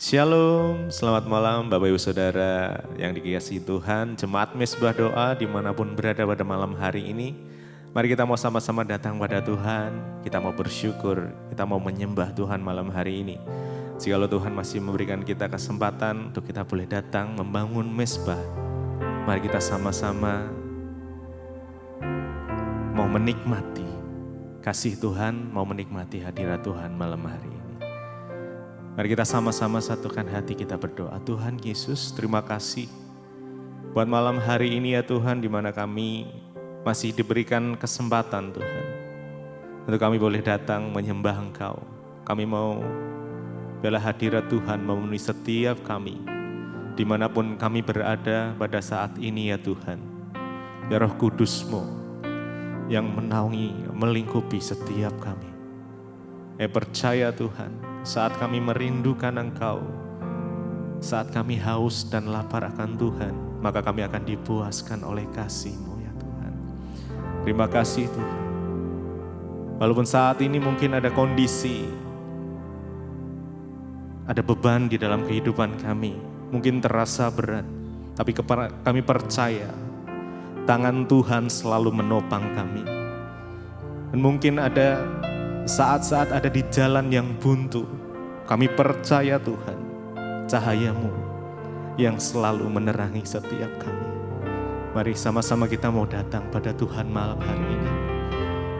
Shalom, selamat malam Bapak Ibu Saudara yang dikasihi Tuhan, Jemaat Mezbah Doa dimanapun berada pada malam hari ini. Mari kita mau sama-sama datang pada Tuhan, kita mau bersyukur, kita mau menyembah Tuhan malam hari ini. Jikalau Tuhan masih memberikan kita kesempatan untuk kita boleh datang membangun mezbah, mari kita sama-sama mau menikmati kasih Tuhan, mau menikmati hadirat Tuhan malam hari ini. Mari kita sama-sama satukan hati kita berdoa. Tuhan Yesus, terima kasih buat malam hari ini ya Tuhan, di mana kami masih diberikan kesempatan Tuhan untuk kami boleh datang menyembah Engkau. Kami mau biarlah hadirat Tuhan memenuhi setiap kami dimanapun kami berada pada saat ini ya Tuhan. Biar Roh Kudus-Mu yang menaungi, melingkupi setiap kami. Percaya Tuhan, saat kami merindukan Engkau, saat kami haus dan lapar akan Tuhan, maka kami akan dipuaskan oleh kasih-Mu ya Tuhan. Terima kasih Tuhan. Walaupun saat ini mungkin ada kondisi, ada beban di dalam kehidupan kami, mungkin terasa berat, tapi kami percaya tangan Tuhan selalu menopang kami. Dan mungkin ada saat-saat ada di jalan yang buntu, kami percaya Tuhan, cahaya-Mu yang selalu menerangi setiap kami. Mari sama-sama kita mau datang pada Tuhan malam hari ini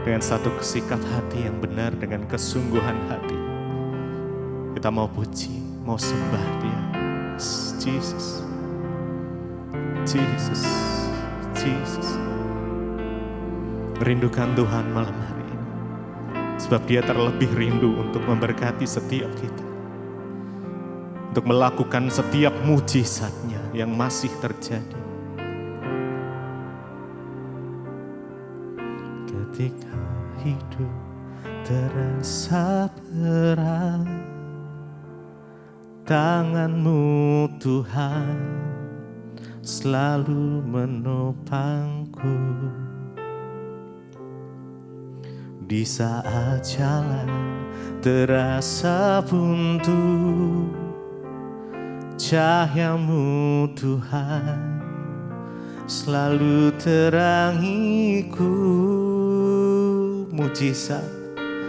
dengan satu sikap hati yang benar, dengan kesungguhan hati. Kita mau puji, mau sembah Dia. Jesus, Jesus, Jesus. Rindukan Tuhan malam hari ini, sebab Dia terlebih rindu untuk memberkati setiap kita, untuk melakukan setiap mujizat-Nya yang masih terjadi. Ketika hidup terasa berat, tangan-Mu Tuhan selalu menopangku. Di saat jalan terasa buntu, cahaya-Mu Tuhan selalu terangiku. Mujizat-Mu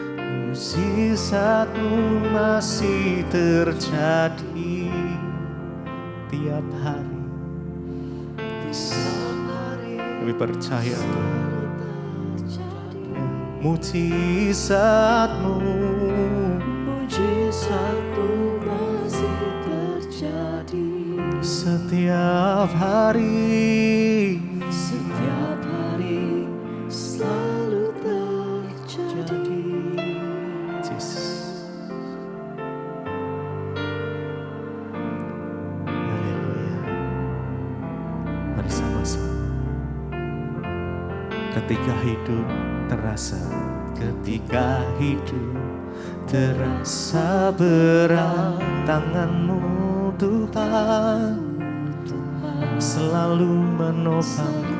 masih terjadi tiap hari. Kami percaya mujizat-Mu masih terjadi setiap hari, selalu terjadi. Jesus. Haleluya. Mari sama-sama. Ketika hidup terasa berat, tangan-Mu Tuhan selalu menopangku.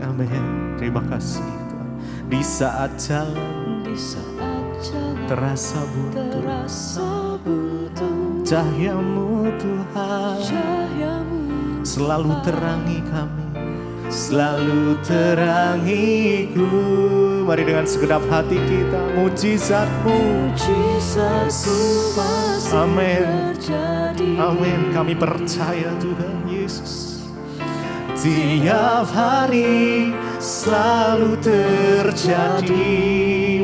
Amin. Terima kasih Tuhan. Di saat jalan terasa buntu, cahaya-Mu Tuhan selalu terangi kami, selalu terangiku. Mari dengan segenap hati kita, mujizat-Mu masih Amin. terjadi. Amin. Kami percaya Tuhan Yesus. Tiap hari selalu terjadi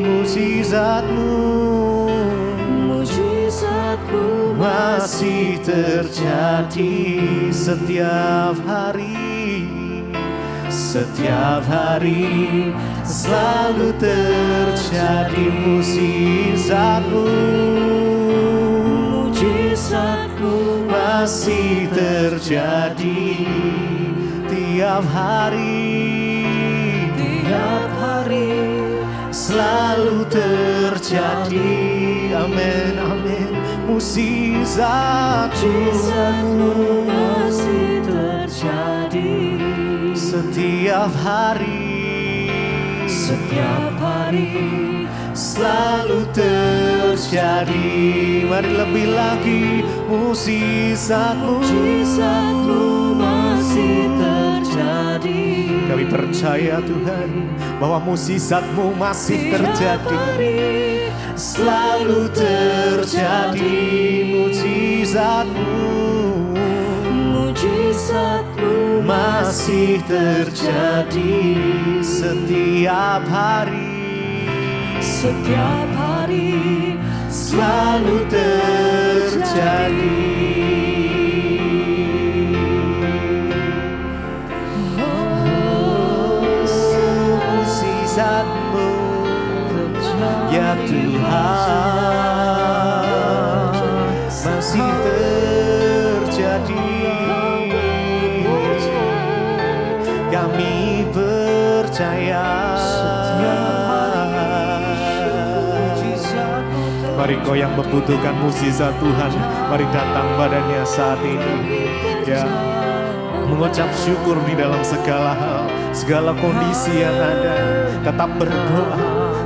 mujizat-Mu masih terjadi setiap hari selalu terjadi mujizat-Mu masih terjadi tiap hari selalu terjadi. Amin, amin. Mujizat-Mu masih terjadi setiap hari selalu terjadi. terjadi. Mari lebih lagi, mukjizat-Mu masih terjadi. Kami percaya Tuhan bahwa mukjizat-Mu masih terjadi. Selalu terjadi mukjizat-Mu masih terjadi setiap hari. Setiap hari Selalu terjadi. Mukjizat-Mu ya Tuhan masih terjadi. Kami percaya. Mari kau yang membutuhkan mukjizat Tuhan, mari datang padanya saat ini. Ya, mengucap syukur di dalam segala hal, segala kondisi yang ada. Tetap berdoa,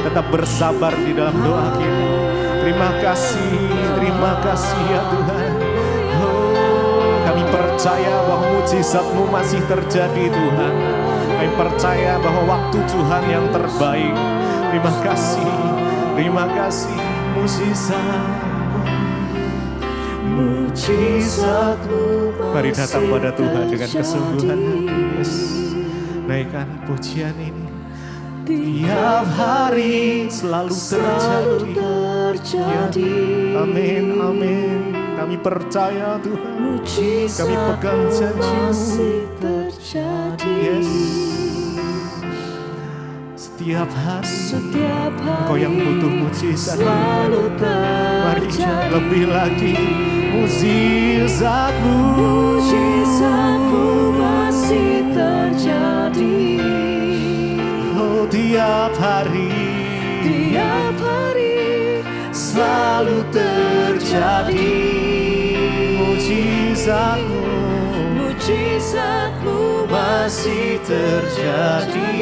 tetap bersabar di dalam doa kita. Terima kasih ya Tuhan. Oh, kami percaya bahwa mukjizat-Mu masih terjadi Tuhan. Kami percaya bahwa waktu Tuhan yang terbaik. Terima kasih mukjizat-Mu. Mari datang pada Tuhan dengan kesungguhan hati. Yes. Naikkan pujian ini. Tiap hari selalu terjadi. Amin, amin. Kami percaya Tuhan. Kami pegang janji-Mu. Yes. Setiap hari Kau yang butuh mukjizat, mari lebih lagi mukjizat-Mu masih terjadi. Oh, tiap hari selalu terjadi mukjizat-Mu masih terjadi.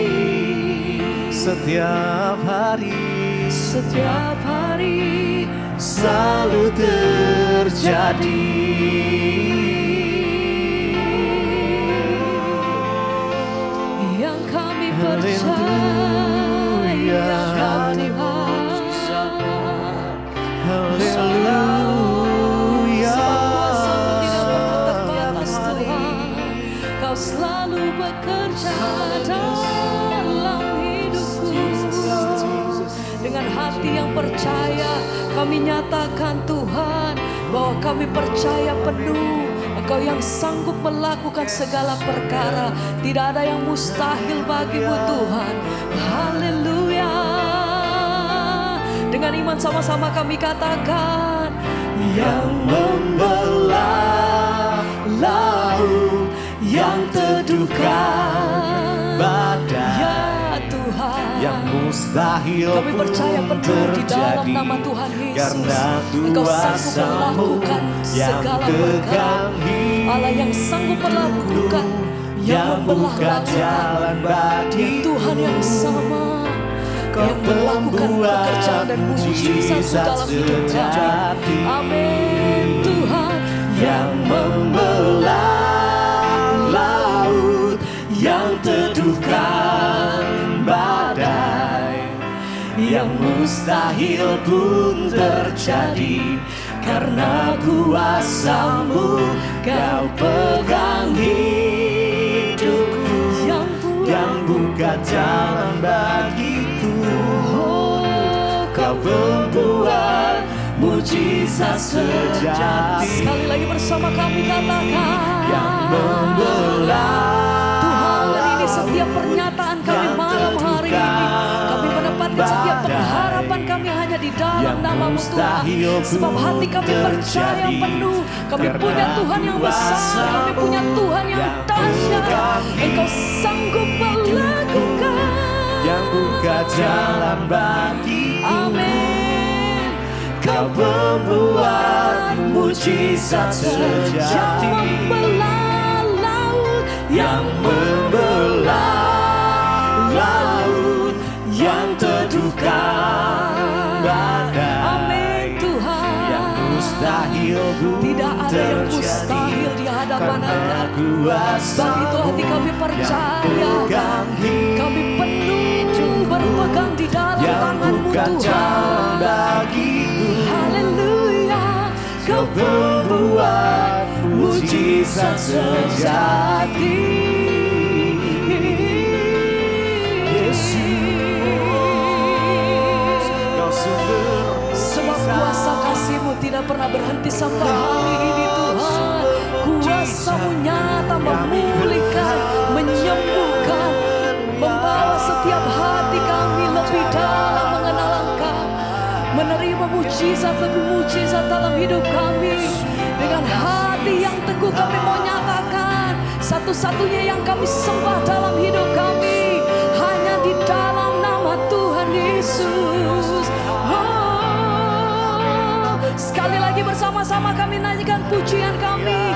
Setiap hari selalu terjadi. Yang kami percaya, Haleluya. Kau selalu bekerja dalam hidupku. Dengan hati yang percaya kami nyatakan Tuhan bahwa kami percaya penuh Engkau yang sanggup melakukan segala perkara. Tidak ada yang mustahil bagimu Tuhan. Haleluya. Dengan iman sama-sama kami katakan, Yang membelah laut, yang teduhkan badai, ya Tuhan, yang mustahil kami percaya pun penuh di dalam terjadi, nama Tuhan Yesus. karena Engkau sanggup kuasa-Mu melakukan yang segala perkara. tegang Allah yang sanggup melakukan, yang buka jalan bagi Tuhan yang sama, yang melakukan pekerjaan dan mujizat dalam hidup kami. Amin Tuhan. yang membelah laut, yang teduhkan badai, yang mustahil pun terjadi, karena kuasa-Mu Kau pegang hidupku, yang buka jalan bagiku. Kau membuat mujizat sejati. Sekali lagi bersama kami katakan, Yang membelah Tuhan, hari ini setiap pernyataan kami malam hari ini, kami menempatkan setiap pengharapan kami hanya di dalam nama-Mu Tuhan. Sebab hati kami percaya penuh, kami punya Tuhan yang besar, kami punya Tuhan yang dahsyat. Engkau sanggup melakukan, yang buka jalan bagiku. amin. Kau membuat mujizat sejati, Yang membelah laut, yang membelah laut, yang teduhkan badai, amin kuasa Sebab itu hati kami percaya, kami penuh berpegang di dalam tangan-Mu Tuhan. Haleluya, Kau pembuat mujizat sejati. Yesus, sebab kuasa kasih-Mu tidak pernah berhenti sampai hari ini Tuhan. Kuasa-Mu nyata memulihkan, menyembuhkan, membawa setiap hati kami lebih dalam mengenal Engkau, menerima mujizat lebih mujizat dalam hidup kami. Dengan hati yang teguh kami mau nyatakan, satu-satunya yang kami sembah dalam hidup kami hanya di dalam nama Tuhan Yesus. Sekali lagi bersama-sama kami nyanyikan pujian kami.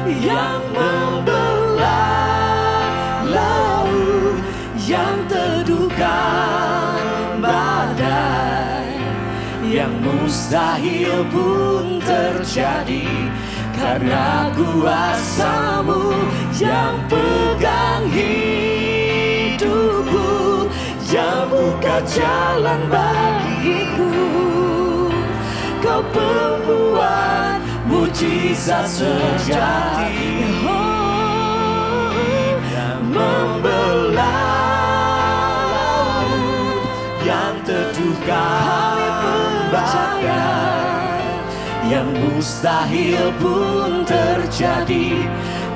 Yang membelah laut, yang teduhkan badai, yang mustahil pun terjadi karena kuasa-Mu yang pegang hidupku, yang buka jalan bagiku. Kau pembuat mujizat sejati, yang membelah, yang teduhkan badai, yang mustahil pun terjadi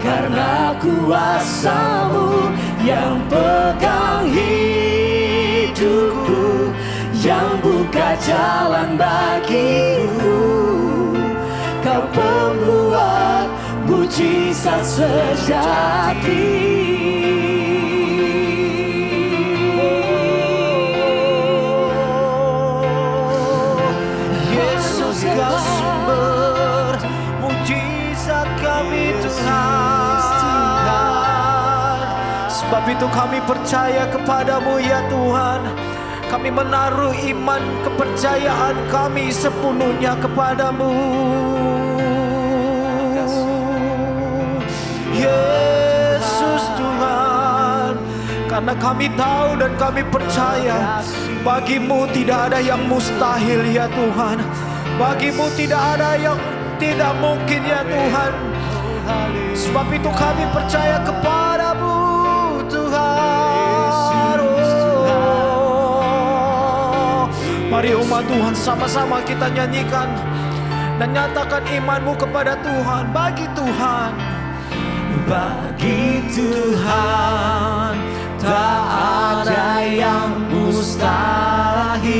karena kuasa-Mu yang pegang hidupku, yang buka jalan bagiku. Kau pembuat mujizat sejati. Yesus, Kau sumber mujizat kami Tuhan. Sebab itu kami percaya kepadamu ya Tuhan. Kami menaruh iman kepercayaan kami sepenuhnya kepadamu. Yesus Tuhan, karena kami tahu dan kami percaya bagi-Mu tidak ada yang mustahil ya Tuhan. Bagi-Mu tidak ada yang tidak mungkin ya Tuhan. Sebab itu kami percaya kepadamu Tuhan. Mari umat Tuhan sama-sama kita nyanyikan dan nyatakan iman-Mu kepada Tuhan. Bagi Tuhan, bagi Tuhan tak ada yang mustahil.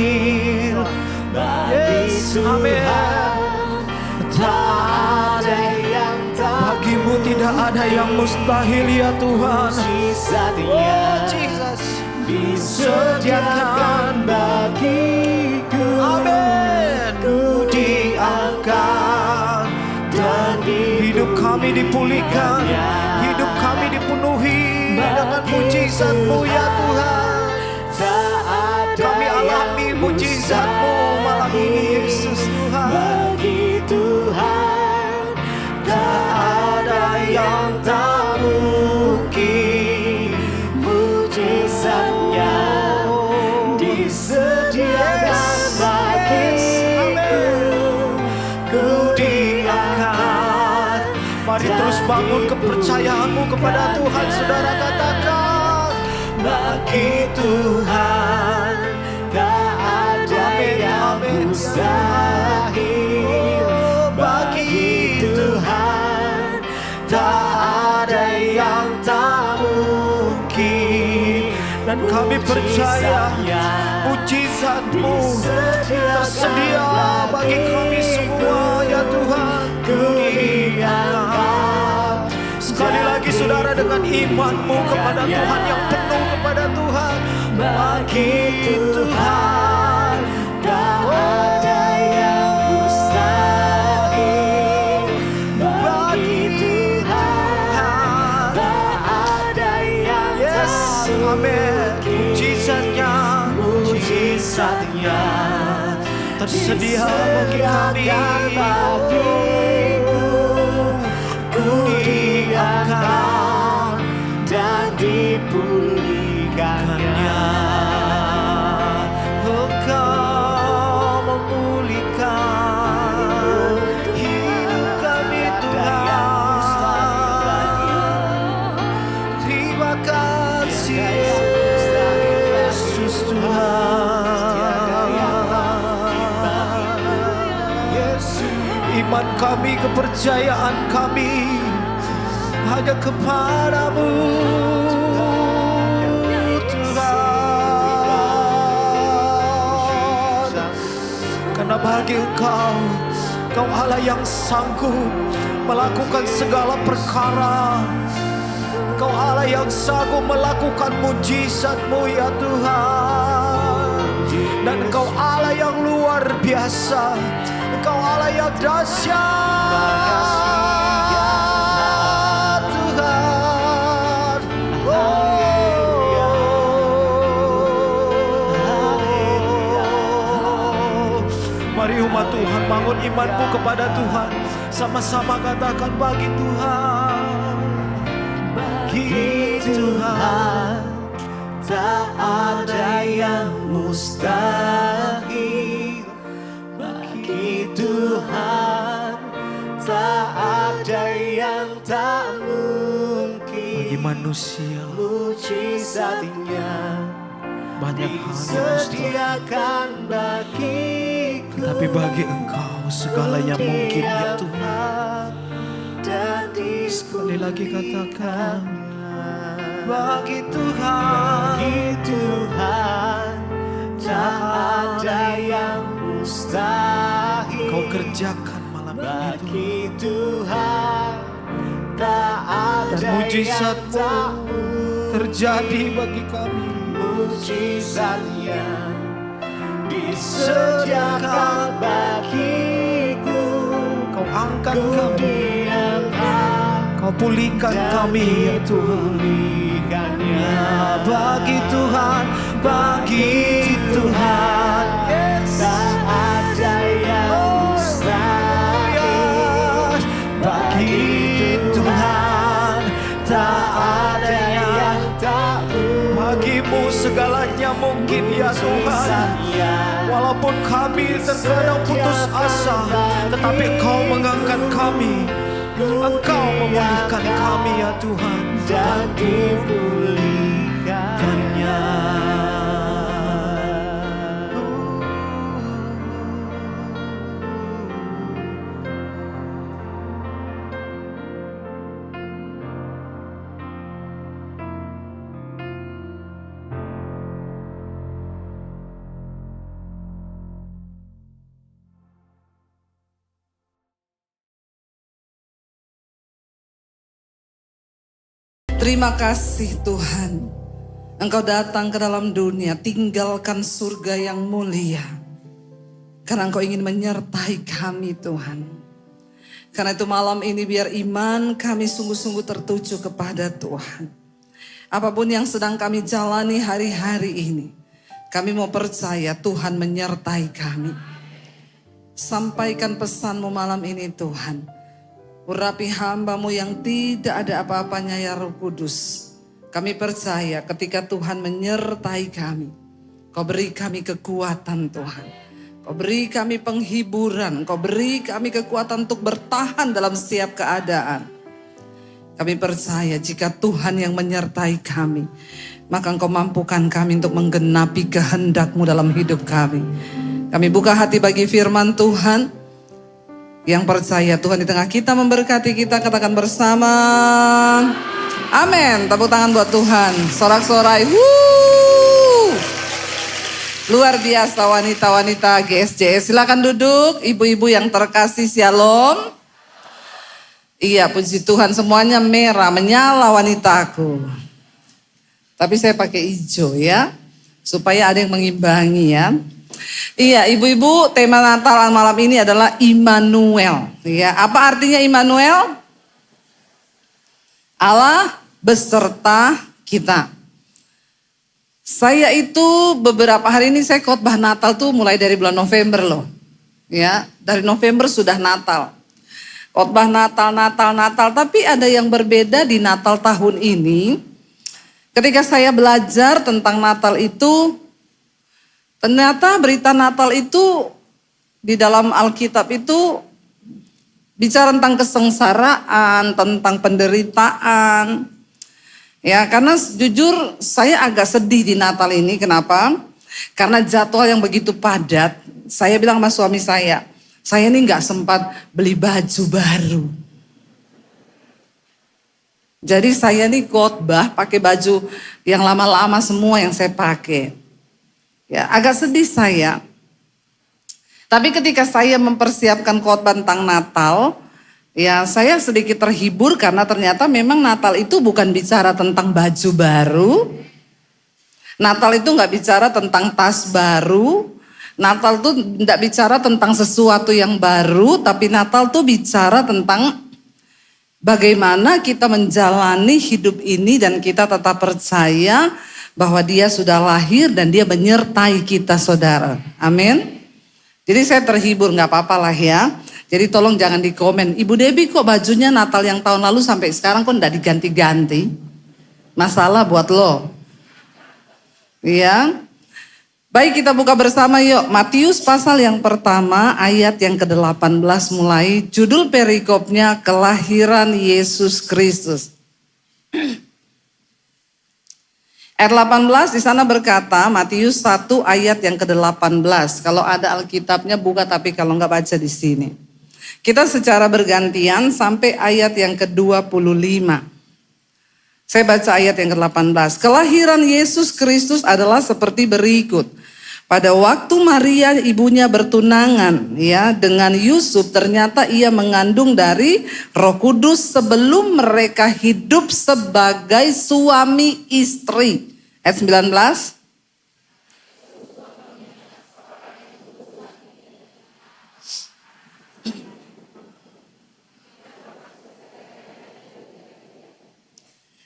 Bagi Tuhan tak ada yang tak. Bagi-Mu tidak ada yang mustahil ya Tuhan. Oh Jesus, disediakan bagiku. Amin. Ku diangkat dan hidup kami dipulihkan, hidup kami dipenuhi dengan mujizat-Mu ya Tuhan. Kami alami mujizat-Mu malam ini Yesus Tuhan. Bagi Tuhan tak ada yang tak mungkin. Mujizatnya disediakan bagiku. Ku diangkat. Mari terus bangun kepercayaanmu kepada Tuhan. Saudara katakan, bagi Tuhan tak ada yang mustahil. Bagi Tuhan tak ada yang tak mungkin. Dan kami percaya mujizat-Mu tersedia bagi kami semua ya Tuhan. Ku diangkat. Sekali lagi saudara, dengan iman-Mu kepada Tuhan, yang penuh kepada Tuhan. Bagi Tuhan tak ada yang mustahil. Bagi Tuhan tak ada yang tak mungkin. Mujizatnya tersedia bagi kami. Ku disediakan dan dipulihkannya. Engkau memulihkan hidup kami Tuhan. Terima kasih Yesus Tuhan. Iman kami, kepercayaan kami hanya kepadamu Tuhan. Karena bagi Engkau Allah yang sanggup melakukan segala perkara. Engkau Allah yang sanggup melakukan mujizat-Mu ya Tuhan. Dan Engkau Allah yang luar biasa. Engkau Allah yang dahsyat Tuhan. Mari umat Tuhan bangun imanmu kepada Tuhan. Sama-sama katakan bagi Tuhan. Bagi Tuhan tak ada yang mustahil. Bagi Tuhan tak ada yang tak mungkin. bagi manusia Mujizatnya banyak hal yang mustahil. disediakan bagiku. Tapi bagi Engkau segalanya mungkin ya Tuhan. Dan Sekali lagi katakan bagi Tuhan. bagi Tuhan tak ada yang mustahil. Kau kerjakan malam ini Tuhan. Bagi Tuhan tak ada Dan mujizat-Mu yang tak mungkin. terjadi bagi kami. Mujizatnya disediakan bagiku. Kau angkat Ku kami, diangkat Kau pulihkan kami ya Tuhan. pulihkannya. Bagi Tuhan, bagi Tuhan, Tak ada yang mustahil. bagi Tuhan, tak ada yang tak bagimu segalanya mungkin ya Tuhan. Walaupun kami terkadang putus asa, tetapi Engkau mengangkat kami. Engkau memulihkan kami ya Tuhan. dan dipulihkannya. Terima kasih Tuhan. Engkau datang ke dalam dunia, tinggalkan surga yang mulia. Karena Engkau ingin menyertai kami Tuhan. Karena itu malam ini biar iman kami sungguh-sungguh tertuju kepada Tuhan. Apapun yang sedang kami jalani hari-hari ini, kami mau percaya Tuhan menyertai kami. Sampaikan pesan-Mu malam ini Tuhan. Urapi hamba-Mu yang tidak ada apa-apanya ya Roh Kudus. Kami percaya ketika Tuhan menyertai kami, Kau beri kami kekuatan Tuhan. Kau beri kami penghiburan, Kau beri kami kekuatan untuk bertahan dalam setiap keadaan. Kami percaya jika Tuhan yang menyertai kami, maka Engkau mampukan kami untuk menggenapi kehendak-Mu dalam hidup kami. Kami buka hati bagi firman Tuhan. Yang percaya Tuhan di tengah kita memberkati kita, katakan bersama. Amin. Tepuk tangan buat Tuhan. Sorak-sorai. Luar biasa wanita-wanita GSJS. Silakan duduk. Ibu-ibu yang terkasih, shalom. Iya, puji Tuhan, semuanya merah, menyala wanitaku. Tapi saya pakai hijau ya, supaya ada yang mengimbangi ya. Iya, ibu-ibu, tema Natal malam ini adalah Immanuel. Ya, apa artinya Immanuel? Allah beserta kita. Saya itu beberapa hari ini saya khotbah Natal tuh mulai dari bulan November loh. Ya, dari November sudah Natal. khotbah Natal, tapi ada yang berbeda di Natal tahun ini. Ketika saya belajar tentang Natal itu, ternyata berita Natal itu di dalam Alkitab itu bicara tentang kesengsaraan, tentang penderitaan. Ya, karena jujur saya agak sedih di Natal ini. Kenapa? Karena jadwal yang begitu padat. Saya bilang sama suami saya ini nggak sempat beli baju baru. Jadi saya nih khotbah pakai baju yang lama-lama semua yang saya pakai. Ya, agak sedih saya. Tapi ketika saya mempersiapkan khotbah tentang Natal, ya saya sedikit terhibur karena ternyata memang Natal itu bukan bicara tentang baju baru. Natal itu nggak bicara tentang tas baru. Natal itu nggak bicara tentang sesuatu yang baru, tapi Natal tuh bicara tentang bagaimana kita menjalani hidup ini dan kita tetap percaya bahwa Dia sudah lahir dan Dia menyertai kita, saudara. Amin. Jadi saya terhibur, gak apa-apa lah ya. Jadi tolong jangan di komen, Ibu Debbie kok bajunya Natal yang tahun lalu sampai sekarang kok gak diganti-ganti. Masalah buat lo. Ya. Baik, kita buka bersama yuk. Matius pasal yang pertama ayat yang ke-18 mulai. Judul perikopnya kelahiran Yesus Kristus. Ayat 18 di sana berkata, Matius 1 ayat yang ke-18. Kalau ada Alkitabnya buka, tapi kalau enggak baca di sini. Kita secara bergantian sampai ayat yang ke-25. Saya baca ayat yang ke-18. Kelahiran Yesus Kristus adalah seperti berikut. Pada waktu Maria ibunya bertunangan ya dengan Yusuf, ternyata ia mengandung dari Roh Kudus sebelum mereka hidup sebagai suami istri. Ayat 19.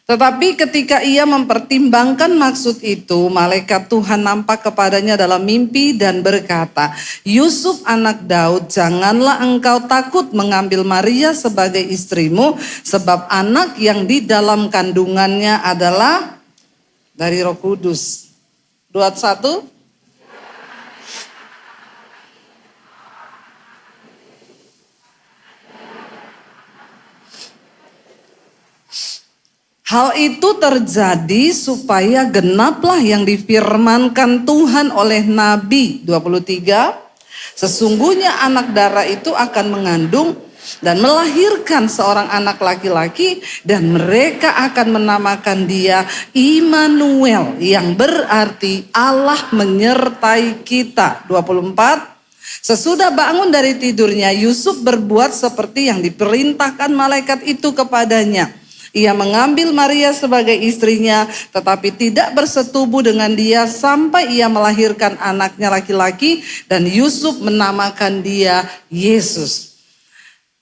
Tetapi ketika ia mempertimbangkan maksud itu, malaikat Tuhan nampak kepadanya dalam mimpi dan berkata, Yusuf anak Daud, janganlah engkau takut mengambil Maria sebagai istrimu, sebab anak yang di dalam kandungannya adalah dari Roh Kudus. 21. Hal itu terjadi supaya genaplah yang difirmankan Tuhan oleh Nabi. 23. Sesungguhnya anak darah itu akan mengandung dan melahirkan seorang anak laki-laki, dan mereka akan menamakan dia Immanuel, yang berarti Allah menyertai kita. 24. Sesudah bangun dari tidurnya, Yusuf berbuat seperti yang diperintahkan malaikat itu kepadanya. Ia mengambil Maria sebagai istrinya, tetapi tidak bersetubuh dengan dia sampai ia melahirkan anaknya laki-laki, dan Yusuf menamakan dia Yesus.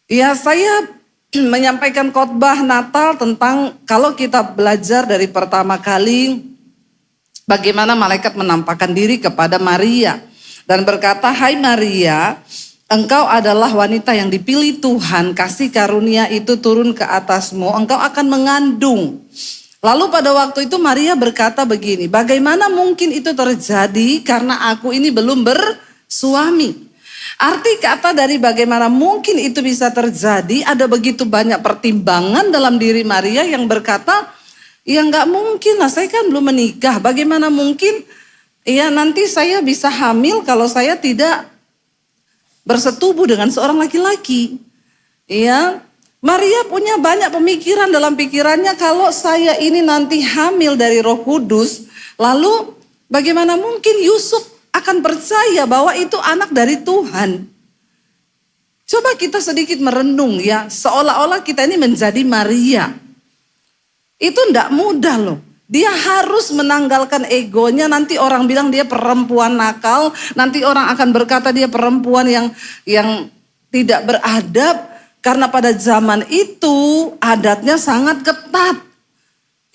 Ya, saya menyampaikan khotbah Natal tentang kalau kita belajar dari pertama kali bagaimana malaikat menampakkan diri kepada Maria dan berkata, "Hai Maria, engkau adalah wanita yang dipilih Tuhan, kasih karunia itu turun ke atasmu, engkau akan mengandung." Lalu pada waktu itu Maria berkata begini, bagaimana mungkin itu terjadi karena aku ini belum bersuami. Arti kata dari bagaimana mungkin itu bisa terjadi, ada begitu banyak pertimbangan dalam diri Maria yang berkata, ya nggak mungkin lah, saya kan belum menikah, bagaimana mungkin ya nanti saya bisa hamil kalau saya tidak bersetubuh dengan seorang laki-laki. Ya, Maria punya banyak pemikiran dalam pikirannya, kalau saya ini nanti hamil dari Roh Kudus, lalu bagaimana mungkin Yusuf akan percaya bahwa itu anak dari Tuhan. Coba kita sedikit merenung ya, seolah-olah kita ini menjadi Maria. Itu enggak mudah loh. Dia harus menanggalkan egonya, nanti orang bilang dia perempuan nakal, nanti orang akan berkata dia perempuan yang tidak beradab, karena pada zaman itu adatnya sangat ketat.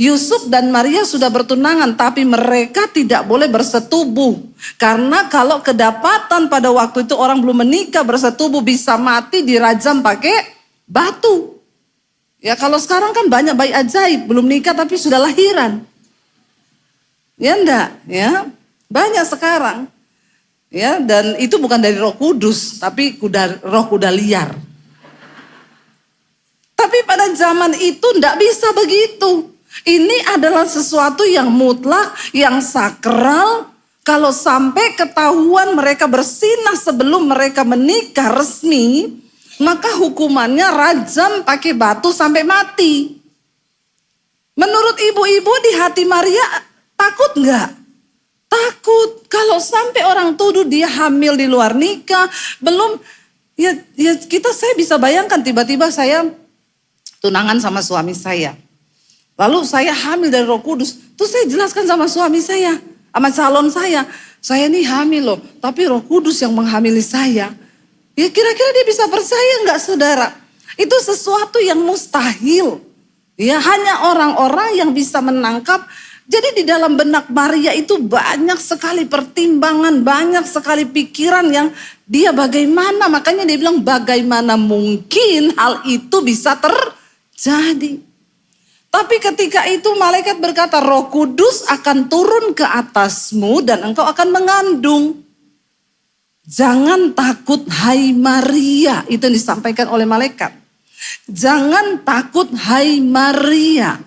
Yusuf dan Maria sudah bertunangan, tapi mereka tidak boleh bersetubuh. Karena kalau kedapatan pada waktu itu orang belum menikah bersetubuh bisa mati dirajam pakai batu. Ya kalau sekarang kan banyak bayi ajaib, belum nikah tapi sudah lahiran. Ya enggak, ya. Banyak sekarang. Ya, dan itu bukan dari Roh Kudus, tapi roh kuda liar. Tapi pada zaman itu enggak bisa begitu. Ini adalah sesuatu yang mutlak, yang sakral. Kalau sampai ketahuan mereka bersinah sebelum mereka menikah resmi, maka hukumannya rajam pakai batu sampai mati. Menurut ibu-ibu di hati Maria takut enggak? Takut. Kalau sampai orang tuduh dia hamil di luar nikah, belum, ya saya bisa bayangkan tiba-tiba saya tunangan sama suami saya. Lalu saya hamil dari Roh Kudus, terus saya jelaskan sama suami saya, sama calon saya nih hamil loh, tapi Roh Kudus yang menghamili saya. Ya kira-kira dia bisa percaya enggak saudara? Itu sesuatu yang mustahil. Ya hanya orang-orang yang bisa menangkap. Jadi di dalam benak Maria itu banyak sekali pertimbangan, banyak sekali pikiran yang dia bagaimana. Makanya dia bilang bagaimana mungkin hal itu bisa terjadi. Tapi ketika itu malaikat berkata Roh Kudus akan turun ke atasmu dan engkau akan mengandung. Jangan takut hai Maria, itu yang disampaikan oleh malaikat. Jangan takut hai Maria.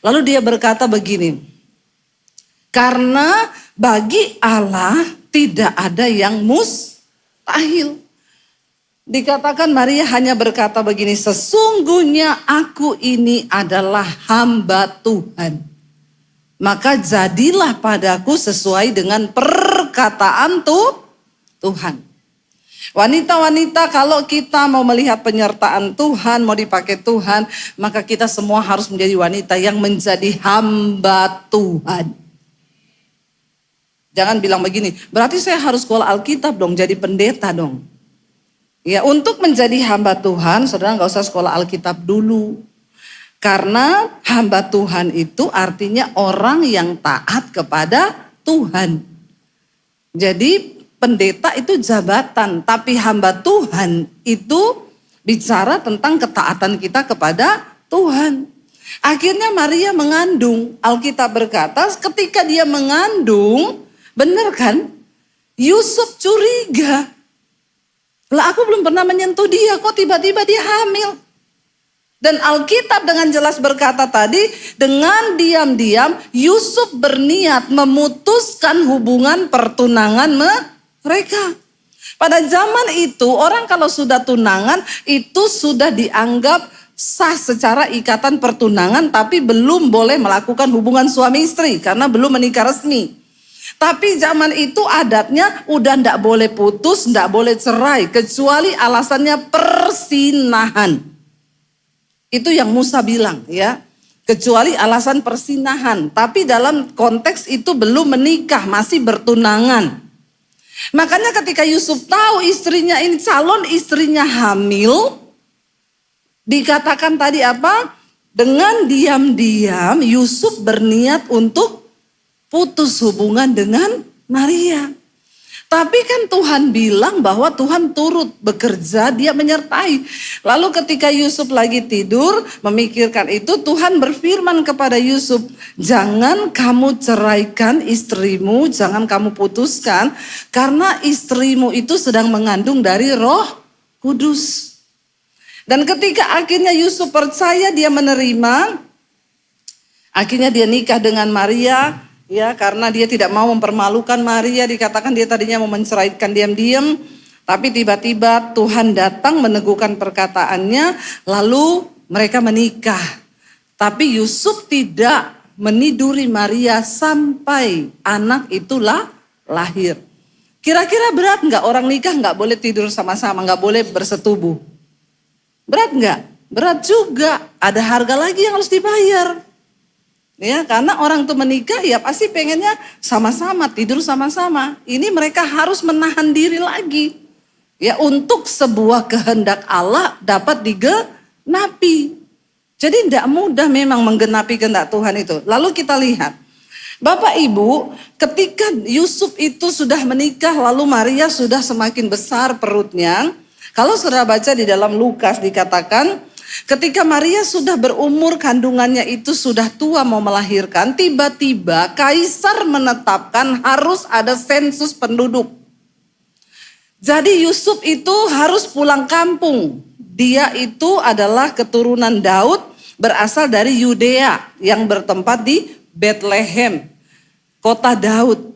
Lalu dia berkata begini. Karena bagi Allah tidak ada yang mustahil. Dikatakan Maria hanya berkata begini, sesungguhnya aku ini adalah hamba Tuhan. Maka jadilah padaku sesuai dengan perkataan Tuhan. Wanita-wanita kalau kita mau melihat penyertaan Tuhan, mau dipakai Tuhan, maka kita semua harus menjadi wanita yang menjadi hamba Tuhan. Jangan bilang begini, berarti saya harus sekolah Alkitab dong, jadi pendeta dong. Ya untuk menjadi hamba Tuhan, saudara gak usah sekolah Alkitab dulu. Karena hamba Tuhan itu artinya orang yang taat kepada Tuhan. Jadi pendeta itu jabatan, tapi hamba Tuhan itu bicara tentang ketaatan kita kepada Tuhan. Akhirnya Maria mengandung, Alkitab berkata ketika dia mengandung, benar kan? Yusuf curiga. Lah aku belum pernah menyentuh dia, kok tiba-tiba dia hamil. Dan Alkitab dengan jelas berkata tadi, dengan diam-diam Yusuf berniat memutuskan hubungan pertunangan mereka. Pada zaman itu orang kalau sudah tunangan itu sudah dianggap sah secara ikatan pertunangan, tapi belum boleh melakukan hubungan suami istri karena belum menikah resmi. Tapi zaman itu adatnya udah ndak boleh putus, ndak boleh cerai, kecuali alasannya persinahan. Itu yang Musa bilang ya, kecuali alasan persinahan. Tapi dalam konteks itu belum menikah, masih bertunangan. Makanya ketika Yusuf tahu istrinya ini, calon istrinya hamil, dikatakan tadi apa? Dengan diam-diam Yusuf berniat untuk putus hubungan dengan Maria. Tapi kan Tuhan bilang bahwa Tuhan turut bekerja, dia menyertai. Lalu ketika Yusuf lagi tidur memikirkan itu, Tuhan berfirman kepada Yusuf, jangan kamu ceraikan istrimu, jangan kamu putuskan, karena istrimu itu sedang mengandung dari Roh Kudus. Dan ketika akhirnya Yusuf percaya, dia menerima, akhirnya dia nikah dengan Maria. Ya, karena dia tidak mau mempermalukan Maria, dikatakan dia tadinya mau menceraikan diam-diam, tapi tiba-tiba Tuhan datang meneguhkan perkataannya, lalu mereka menikah. Tapi Yusuf tidak meniduri Maria sampai anak itulah lahir. Kira-kira berat nggak orang nikah nggak boleh tidur sama-sama, nggak boleh bersetubuh? Berat nggak? Berat juga. Ada harga lagi yang harus dibayar. Ya, karena orang tuh menikah ya pasti pengennya sama-sama, tidur sama-sama. Ini mereka harus menahan diri lagi. Ya, untuk sebuah kehendak Allah dapat digenapi. Jadi tidak mudah memang menggenapi kehendak Tuhan itu. Lalu kita lihat. Bapak Ibu, ketika Yusuf itu sudah menikah lalu Maria sudah semakin besar perutnya. Kalau saudara baca di dalam Lukas dikatakan Ketika Maria sudah berumur, kandungannya itu sudah tua mau melahirkan, tiba-tiba kaisar menetapkan harus ada sensus penduduk. Jadi Yusuf itu harus pulang kampung. Dia itu adalah keturunan Daud, berasal dari Yudea yang bertempat di Bethlehem, kota Daud.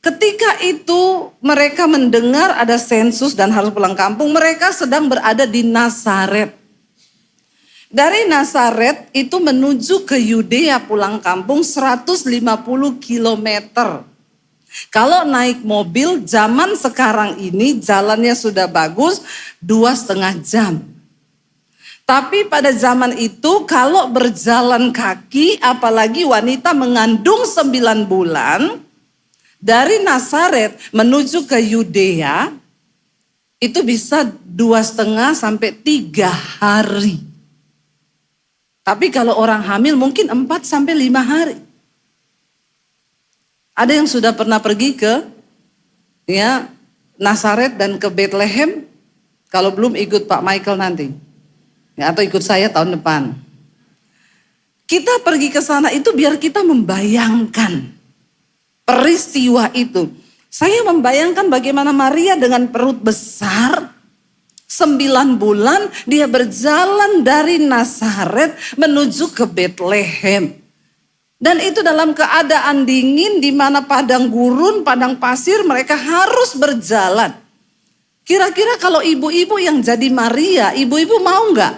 Ketika itu mereka mendengar ada sensus dan harus pulang kampung, mereka sedang berada di Nazaret. Dari Nazaret itu menuju ke Yudea pulang kampung 150 kilometer. Kalau naik mobil zaman sekarang ini jalannya sudah bagus 2,5 jam. Tapi pada zaman itu kalau berjalan kaki, apalagi wanita mengandung 9 bulan, dari Nazaret menuju ke Yudea itu bisa 2,5 sampai 3 hari. Tapi kalau orang hamil mungkin 4 sampai 5 hari. Ada yang sudah pernah pergi ke Nazaret dan ke Bethlehem? Kalau belum ikut Pak Michael nanti. Atau ikut saya tahun depan. Kita pergi ke sana itu biar kita membayangkan peristiwa itu. Saya membayangkan bagaimana Maria dengan perut besar, 9 bulan dia berjalan dari Nazaret menuju ke Bethlehem. Dan itu dalam keadaan dingin di mana padang gurun, padang pasir mereka harus berjalan. Kira-kira kalau ibu-ibu yang jadi Maria, ibu-ibu mau nggak?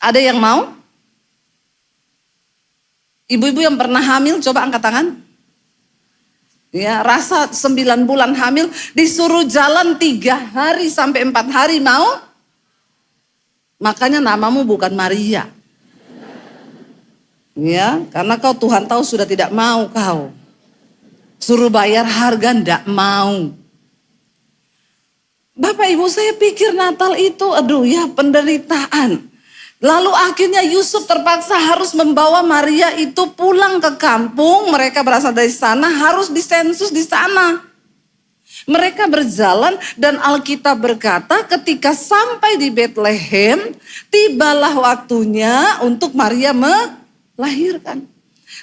Ada yang mau? Ibu-ibu yang pernah hamil coba angkat tangan. Ya, rasa 9 bulan hamil disuruh jalan 3 hari sampai 4 hari mau? Makanya namamu bukan Maria. Ya, karena kau Tuhan tahu sudah tidak mau kau. Suruh bayar harga ndak mau. Bapak Ibu, saya pikir Natal itu penderitaan. Lalu akhirnya Yusuf terpaksa harus membawa Maria itu pulang ke kampung. Mereka berasal dari sana, harus disensus di sana. Mereka berjalan dan Alkitab berkata ketika sampai di Bethlehem, tibalah waktunya untuk Maria melahirkan.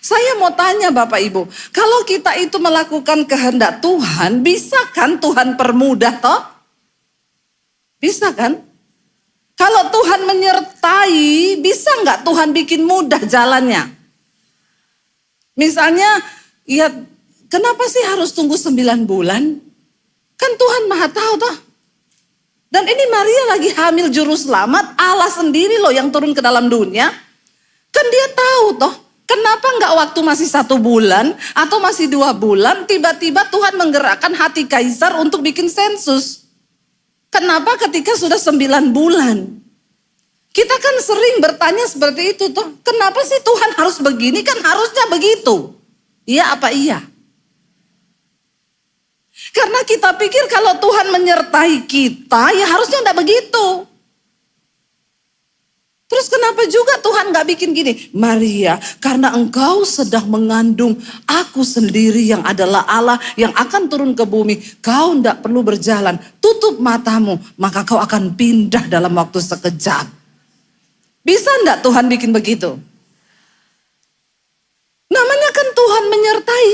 Saya mau tanya Bapak Ibu, kalau kita itu melakukan kehendak Tuhan, bisa kan Tuhan permudah toh? Bisa kan? Kalau Tuhan menyertai, bisa nggak Tuhan bikin mudah jalannya? Misalnya, ya kenapa sih harus tunggu 9 bulan? Kan Tuhan Maha tahu toh. Dan ini Maria lagi hamil juru selamat, Allah sendiri loh yang turun ke dalam dunia. Kan dia tahu toh, kenapa nggak waktu masih 1 bulan atau masih 2 bulan, tiba-tiba Tuhan menggerakkan hati kaisar untuk bikin sensus. Kenapa ketika sudah 9 bulan? Kita kan sering bertanya seperti itu tuh. Kenapa sih Tuhan harus begini? Kan harusnya begitu. Iya apa iya? Karena kita pikir kalau Tuhan menyertai kita, ya harusnya enggak begitu. Terus kenapa juga Tuhan gak bikin gini? Maria, karena engkau sedang mengandung aku sendiri yang adalah Allah yang akan turun ke bumi. Kau enggak perlu berjalan, tutup matamu, maka kau akan pindah dalam waktu sekejap. Bisa enggak Tuhan bikin begitu? Namanya kan Tuhan menyertai.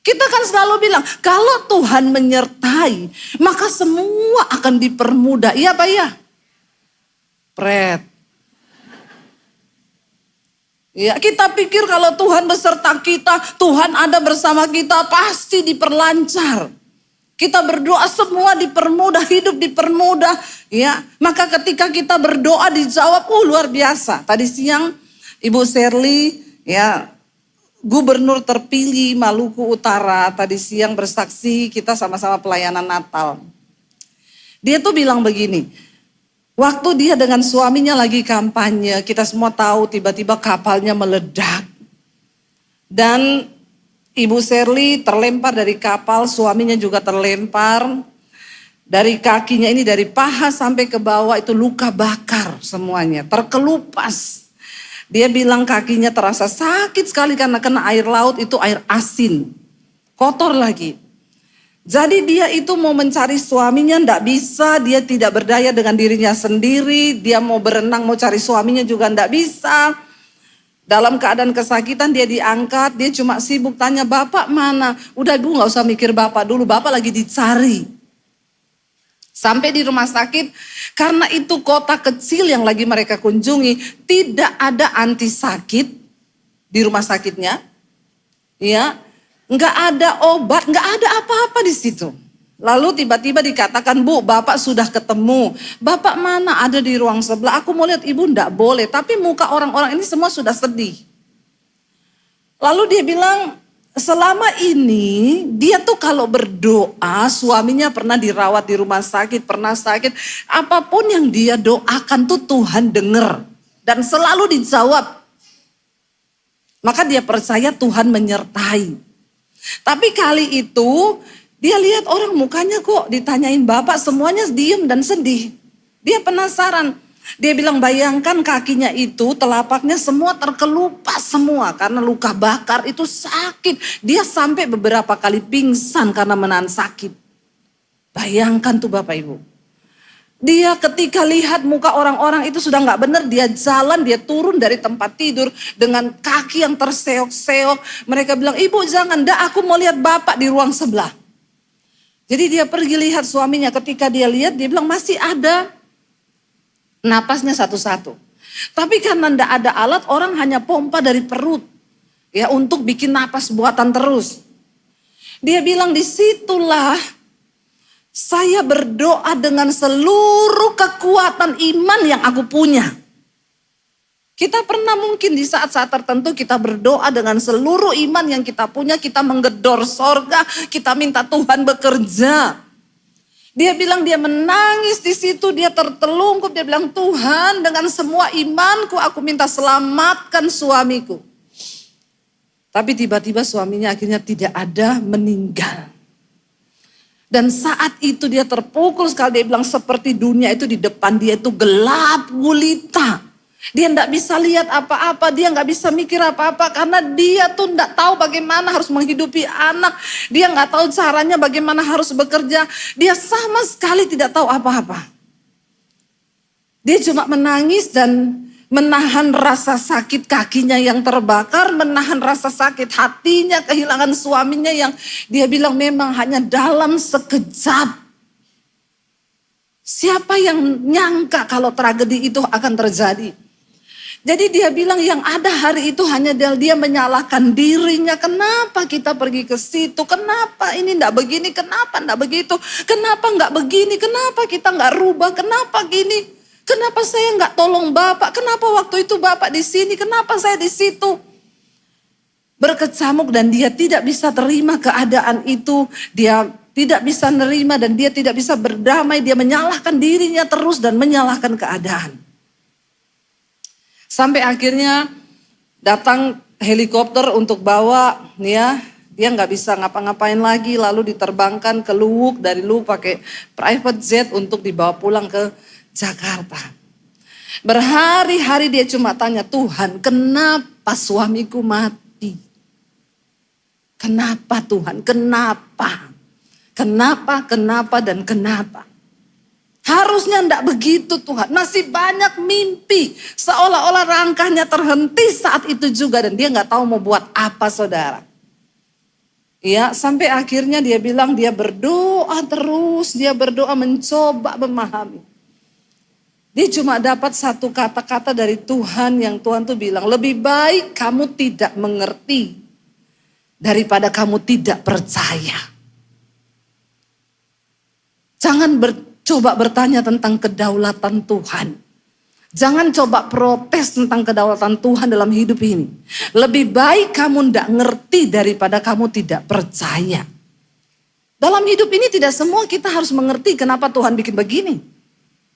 Kita kan selalu bilang, kalau Tuhan menyertai, maka semua akan dipermudah. Iya Pak ya? Pret. Ya, kita pikir kalau Tuhan beserta kita, Tuhan ada bersama kita, pasti diperlancar. Kita berdoa semua dipermudah, hidup dipermudah. Ya, maka ketika kita berdoa dijawab, luar biasa. Tadi siang Ibu Shirley, ya, Gubernur terpilih Maluku Utara, tadi siang bersaksi kita sama-sama pelayanan Natal. Dia tuh bilang begini, waktu dia dengan suaminya lagi kampanye, kita semua tahu tiba-tiba kapalnya meledak. Dan Ibu Shirley terlempar dari kapal, suaminya juga terlempar. Dari kakinya ini, dari paha sampai ke bawah itu luka bakar semuanya, terkelupas. Dia bilang kakinya terasa sakit sekali karena kena air laut, itu air asin, kotor lagi. Jadi dia itu mau mencari suaminya ndak bisa, dia tidak berdaya dengan dirinya sendiri, dia mau berenang mau cari suaminya juga ndak bisa. Dalam keadaan kesakitan dia diangkat, dia cuma sibuk tanya bapak mana. Udah ibu gak usah mikir bapak dulu, bapak lagi dicari. Sampai di rumah sakit, karena itu kota kecil yang lagi mereka kunjungi, tidak ada anti sakit di rumah sakitnya. Ya, nggak ada obat, nggak ada apa-apa di situ. Lalu tiba-tiba dikatakan, Bu, bapak sudah ketemu. Bapak mana? Ada di ruang sebelah. Aku mau lihat ibu, nggak boleh. Tapi muka orang-orang ini semua sudah sedih. Lalu dia bilang, selama ini dia tuh kalau berdoa, suaminya pernah dirawat di rumah sakit, pernah sakit. Apapun yang dia doakan tuh Tuhan dengar. Dan selalu dijawab. Maka dia percaya Tuhan menyertai. Tapi kali itu dia lihat orang mukanya kok ditanyain bapak semuanya diem dan sedih. Dia penasaran. Dia bilang bayangkan kakinya itu telapaknya semua terkelupas semua karena luka bakar itu sakit. Dia sampai beberapa kali pingsan karena menahan sakit. Bayangkan tuh Bapak Ibu. Dia ketika lihat muka orang-orang itu sudah gak benar, dia jalan, dia turun dari tempat tidur dengan kaki yang terseok-seok. Mereka bilang, ibu jangan, aku mau lihat bapak di ruang sebelah. Jadi dia pergi lihat suaminya, ketika dia lihat dia bilang masih ada napasnya satu-satu. Tapi karena gak ada alat, orang hanya pompa dari perut. Ya untuk bikin napas buatan terus. Dia bilang disitulah saya berdoa dengan seluruh kekuatan iman yang aku punya. Kita pernah mungkin di saat-saat tertentu kita berdoa dengan seluruh iman yang kita punya. Kita menggedor sorga, kita minta Tuhan bekerja. Dia bilang dia menangis di situ, dia tertelungkup. Dia bilang Tuhan dengan semua imanku aku minta selamatkan suamiku. Tapi tiba-tiba suaminya akhirnya tidak ada, meninggal. Dan saat itu dia terpukul sekali, dia bilang seperti dunia itu di depan dia itu gelap gulita. Dia enggak bisa lihat apa-apa, dia enggak bisa mikir apa-apa karena dia tuh enggak tahu bagaimana harus menghidupi anak. Dia enggak tahu caranya bagaimana harus bekerja. Dia sama sekali tidak tahu apa-apa. Dia cuma menangis dan menahan rasa sakit kakinya yang terbakar, menahan rasa sakit hatinya, kehilangan suaminya yang dia bilang memang hanya dalam sekejap. Siapa yang nyangka kalau tragedi itu akan terjadi? Jadi dia bilang yang ada hari itu hanya dia menyalahkan dirinya. Kenapa kita pergi ke situ? Kenapa ini enggak begini? Kenapa enggak begitu? Kenapa enggak begini? Kenapa kita enggak rubah? Kenapa gini? Kenapa saya enggak tolong Bapak? Kenapa waktu itu Bapak di sini? Kenapa saya di situ? Berkecamuk dan dia tidak bisa terima keadaan itu. Dia tidak bisa nerima dan dia tidak bisa berdamai. Dia menyalahkan dirinya terus dan menyalahkan keadaan. Sampai akhirnya datang helikopter untuk bawa, ya dia nggak bisa ngapa-ngapain lagi. Lalu diterbangkan ke Luwuk, dari Luwuk pakai private jet untuk dibawa pulang ke Jakarta. Berhari-hari dia cuma tanya, Tuhan kenapa suamiku mati? Kenapa Tuhan? Kenapa? Kenapa dan kenapa? Harusnya enggak begitu Tuhan. Masih banyak mimpi. Seolah-olah langkahnya terhenti saat itu juga. Dan dia enggak tahu mau buat apa saudara. Ya, sampai akhirnya dia bilang dia berdoa terus. Dia berdoa mencoba memahami. Dia cuma dapat satu kata-kata dari Tuhan yang Tuhan tuh bilang, lebih baik kamu tidak mengerti daripada kamu tidak percaya. Jangan coba bertanya tentang kedaulatan Tuhan. Jangan coba protes tentang kedaulatan Tuhan dalam hidup ini. Lebih baik kamu tidak ngerti daripada kamu tidak percaya. Dalam hidup ini tidak semua kita harus mengerti kenapa Tuhan bikin begini.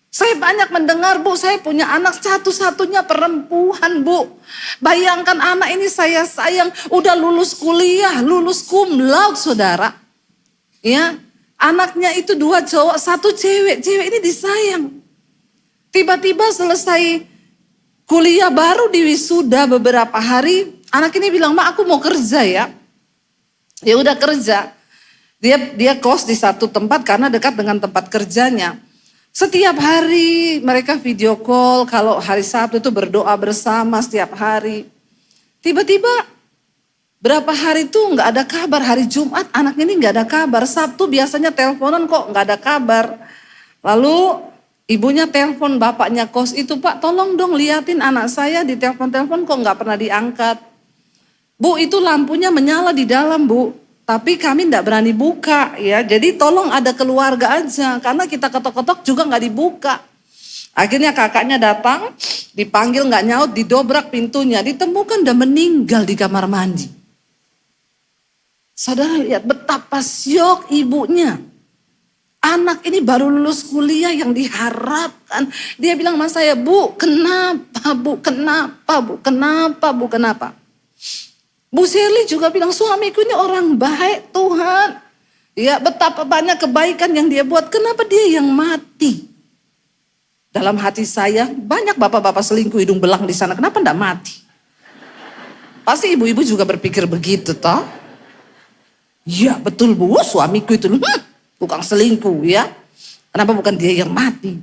Saya banyak mendengar, Bu, saya punya anak satu-satunya perempuan, Bu. Bayangkan anak ini saya sayang, udah lulus kuliah, lulus cum laude, saudara. Ya, anaknya itu 2 cowok, 1 cewek. Cewek ini disayang. Tiba-tiba selesai kuliah baru di wisuda beberapa hari, anak ini bilang, "Ma, aku mau kerja ya." Ya udah kerja. Dia kos di satu tempat karena dekat dengan tempat kerjanya. Setiap hari mereka video call, kalau hari Sabtu itu berdoa bersama setiap hari. Tiba-tiba berapa hari itu nggak ada kabar, hari Jumat anaknya ini nggak ada kabar, Sabtu biasanya teleponan kok nggak ada kabar. Lalu ibunya telepon bapaknya kos itu, Pak tolong dong liatin anak saya di telepon-telepon kok nggak pernah diangkat. Bu itu lampunya menyala di dalam Bu, tapi kami tidak berani buka ya. Jadi tolong ada keluarga aja, karena kita ketok-ketok juga nggak dibuka. Akhirnya kakaknya datang, dipanggil nggak nyaut, didobrak pintunya, ditemukan udah meninggal di kamar mandi. Saudara lihat betapa syok ibunya. Anak ini baru lulus kuliah yang diharapkan. Dia bilang sama saya, Bu kenapa, Bu kenapa, Bu kenapa, Bu kenapa. Bu Shirley juga bilang suamiku ini orang baik Tuhan. Ya betapa banyak kebaikan yang dia buat, kenapa dia yang mati? Dalam hati saya banyak bapak-bapak selingkuh hidung belang di sana, kenapa enggak mati? Pasti ibu-ibu juga berpikir begitu toh. Ya betul Bu, suamiku itu bukan selingkuh ya. Kenapa bukan dia yang mati?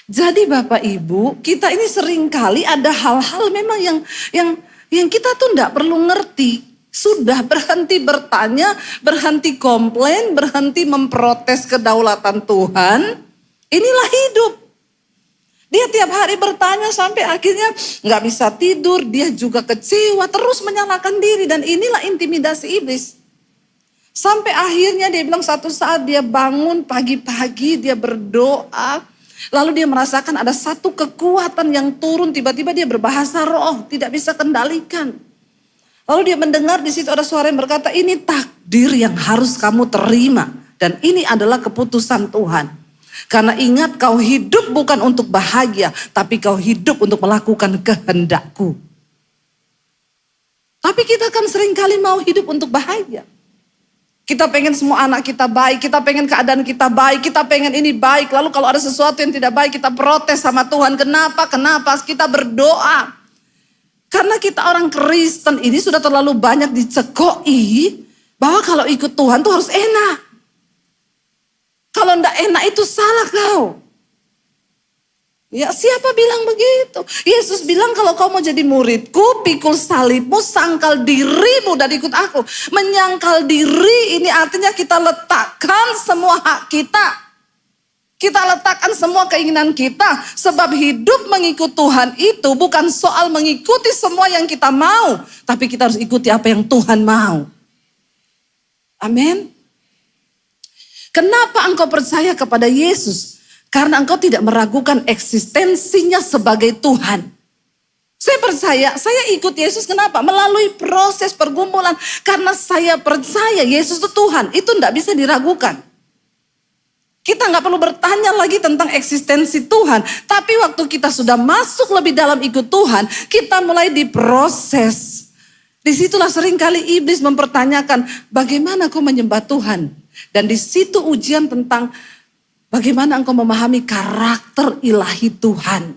Jadi Bapak Ibu, kita ini seringkali ada hal-hal memang yang kita tuh enggak perlu ngerti. Sudah berhenti bertanya, berhenti komplain, berhenti memprotes kedaulatan Tuhan. Inilah hidup. Dia tiap hari bertanya sampai akhirnya nggak bisa tidur. Dia juga kecewa, terus menyalahkan diri. Dan inilah intimidasi iblis. Sampai akhirnya dia bilang satu saat dia bangun pagi-pagi, dia berdoa. Lalu dia merasakan ada satu kekuatan yang turun, tiba-tiba dia berbahasa roh, tidak bisa kendalikan. Lalu dia mendengar di situ ada suara yang berkata, ini takdir yang harus kamu terima. Dan ini adalah keputusan Tuhan. Karena ingat kau hidup bukan untuk bahagia, tapi kau hidup untuk melakukan kehendakku. Tapi kita kan seringkali mau hidup untuk bahagia. Kita pengen semua anak kita baik, kita pengen keadaan kita baik, kita pengen ini baik. Lalu kalau ada sesuatu yang tidak baik kita protes sama Tuhan. Kenapa? Kita berdoa. Karena kita orang Kristen ini sudah terlalu banyak dicekoi bahwa kalau ikut Tuhan tuh harus enak. Kalau enggak enak itu salah kau. Ya siapa bilang begitu? Yesus bilang kalau kau mau jadi muridku, pikul salibmu, sangkal dirimu dan ikut aku. Menyangkal diri ini artinya kita letakkan semua hak kita. Kita letakkan semua keinginan kita. Sebab hidup mengikut Tuhan itu bukan soal mengikuti semua yang kita mau. Tapi kita harus ikuti apa yang Tuhan mau. Amin. Kenapa engkau percaya kepada Yesus? Karena engkau tidak meragukan eksistensinya sebagai Tuhan. Saya percaya, saya ikut Yesus kenapa? Melalui proses pergumulan. Karena saya percaya Yesus itu Tuhan. Itu tidak bisa diragukan. Kita nggak perlu bertanya lagi tentang eksistensi Tuhan. Tapi waktu kita sudah masuk lebih dalam ikut Tuhan, kita mulai diproses. Disitulah seringkali iblis mempertanyakan, bagaimana kau menyembah Tuhan? Dan di situ ujian tentang bagaimana engkau memahami karakter ilahi Tuhan.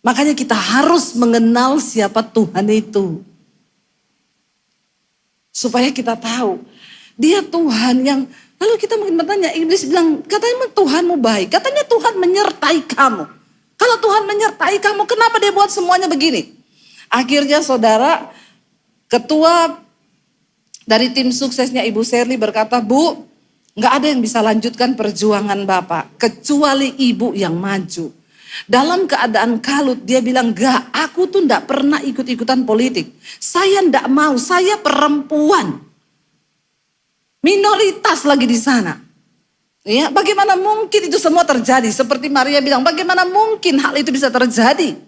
Makanya kita harus mengenal siapa Tuhan itu. Supaya kita tahu, dia Tuhan yang, lalu kita mungkin bertanya, iblis bilang, katanya Tuhanmu baik, katanya Tuhan menyertai kamu. Kalau Tuhan menyertai kamu, kenapa dia buat semuanya begini? Akhirnya saudara, ketua dari tim suksesnya Ibu Shirley berkata, Bu, gak ada yang bisa lanjutkan perjuangan Bapak, kecuali Ibu yang maju. Dalam keadaan kalut, dia bilang, gak, aku tuh gak pernah ikut-ikutan politik. Saya gak mau, saya perempuan. Minoritas lagi di sana. Ya, bagaimana mungkin itu semua terjadi? Seperti Maria bilang, bagaimana mungkin hal itu bisa terjadi?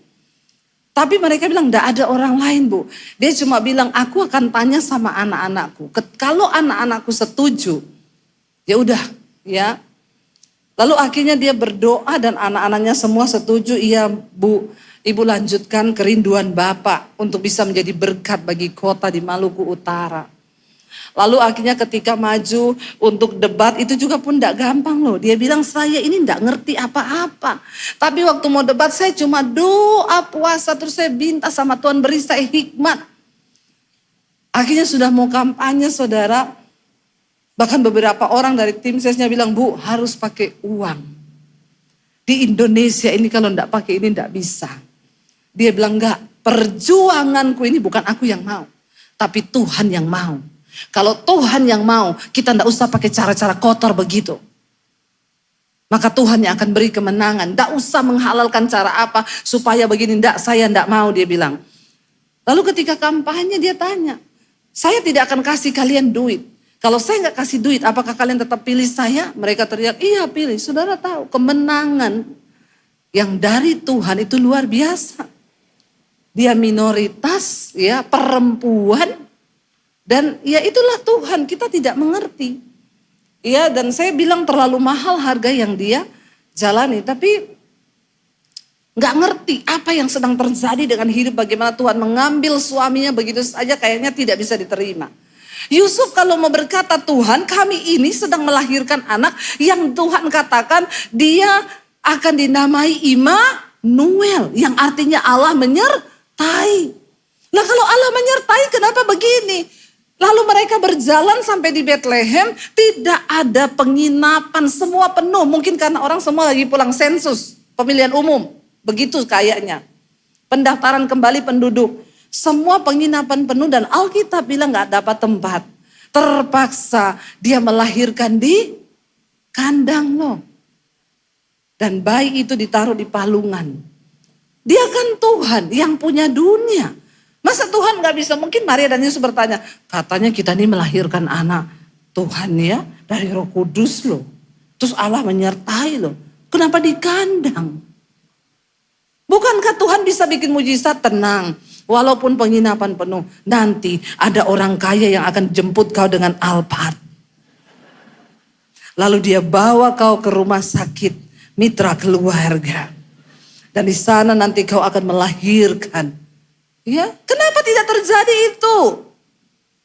Tapi mereka bilang tidak ada orang lain Bu. Dia cuma bilang aku akan tanya sama anak-anakku. Kalau anak-anakku setuju, ya udah ya. Lalu akhirnya dia berdoa dan anak-anaknya semua setuju. Iya Bu, Ibu lanjutkan kerinduan Bapak untuk bisa menjadi berkat bagi kota di Maluku Utara. Lalu akhirnya ketika maju untuk debat itu juga pun tidak gampang loh. Dia bilang saya ini tidak ngerti apa-apa. Tapi waktu mau debat saya cuma doa puasa terus saya minta sama Tuhan beri saya hikmat. Akhirnya sudah mau kampanye saudara. Bahkan beberapa orang dari tim sesnya bilang, Bu harus pakai uang. Di Indonesia ini kalau enggak pakai ini enggak bisa. Dia bilang enggak, perjuanganku ini bukan aku yang mau. Tapi Tuhan yang mau. Kalau Tuhan yang mau, kita enggak usah pakai cara-cara kotor begitu. Maka Tuhan yang akan beri kemenangan. Enggak usah menghalalkan cara apa supaya begini. Enggak, saya enggak mau dia bilang. Lalu ketika kampanye dia tanya, saya tidak akan kasih kalian duit. Kalau saya nggak kasih duit, apakah kalian tetap pilih saya? Mereka teriak, iya pilih. Saudara tahu, kemenangan yang dari Tuhan itu luar biasa. Dia minoritas, ya perempuan, dan ya itulah Tuhan. Kita tidak mengerti. Ya, dan saya bilang terlalu mahal harga yang dia jalani, tapi nggak ngerti apa yang sedang terjadi dengan hidup. Bagaimana Tuhan mengambil suaminya begitu saja, kayaknya tidak bisa diterima. Yusuf kalau mau berkata, Tuhan kami ini sedang melahirkan anak yang Tuhan katakan dia akan dinamai Immanuel. Yang artinya Allah menyertai. Nah kalau Allah menyertai kenapa begini? Lalu mereka berjalan sampai di Bethlehem, tidak ada penginapan, semua penuh. Mungkin karena orang semua lagi pulang sensus, pemilihan umum. Begitu kayaknya. Pendaftaran kembali penduduk. Semua penginapan penuh dan Alkitab bilang gak dapat tempat. Terpaksa dia melahirkan di kandang loh. Dan bayi itu ditaruh di palungan. Dia kan Tuhan yang punya dunia. Masa Tuhan gak bisa? Mungkin Maria dan Yesus bertanya, katanya kita ini melahirkan anak Tuhan ya dari Roh Kudus loh. Terus Allah menyertai loh. Kenapa di kandang? Bukankah Tuhan bisa bikin mujizat? Tenang. Walaupun penginapan penuh, nanti ada orang kaya yang akan jemput kau dengan Alphard. Lalu dia bawa kau ke rumah sakit mitra keluarga. Dan di sana nanti kau akan melahirkan. Ya, kenapa tidak terjadi itu?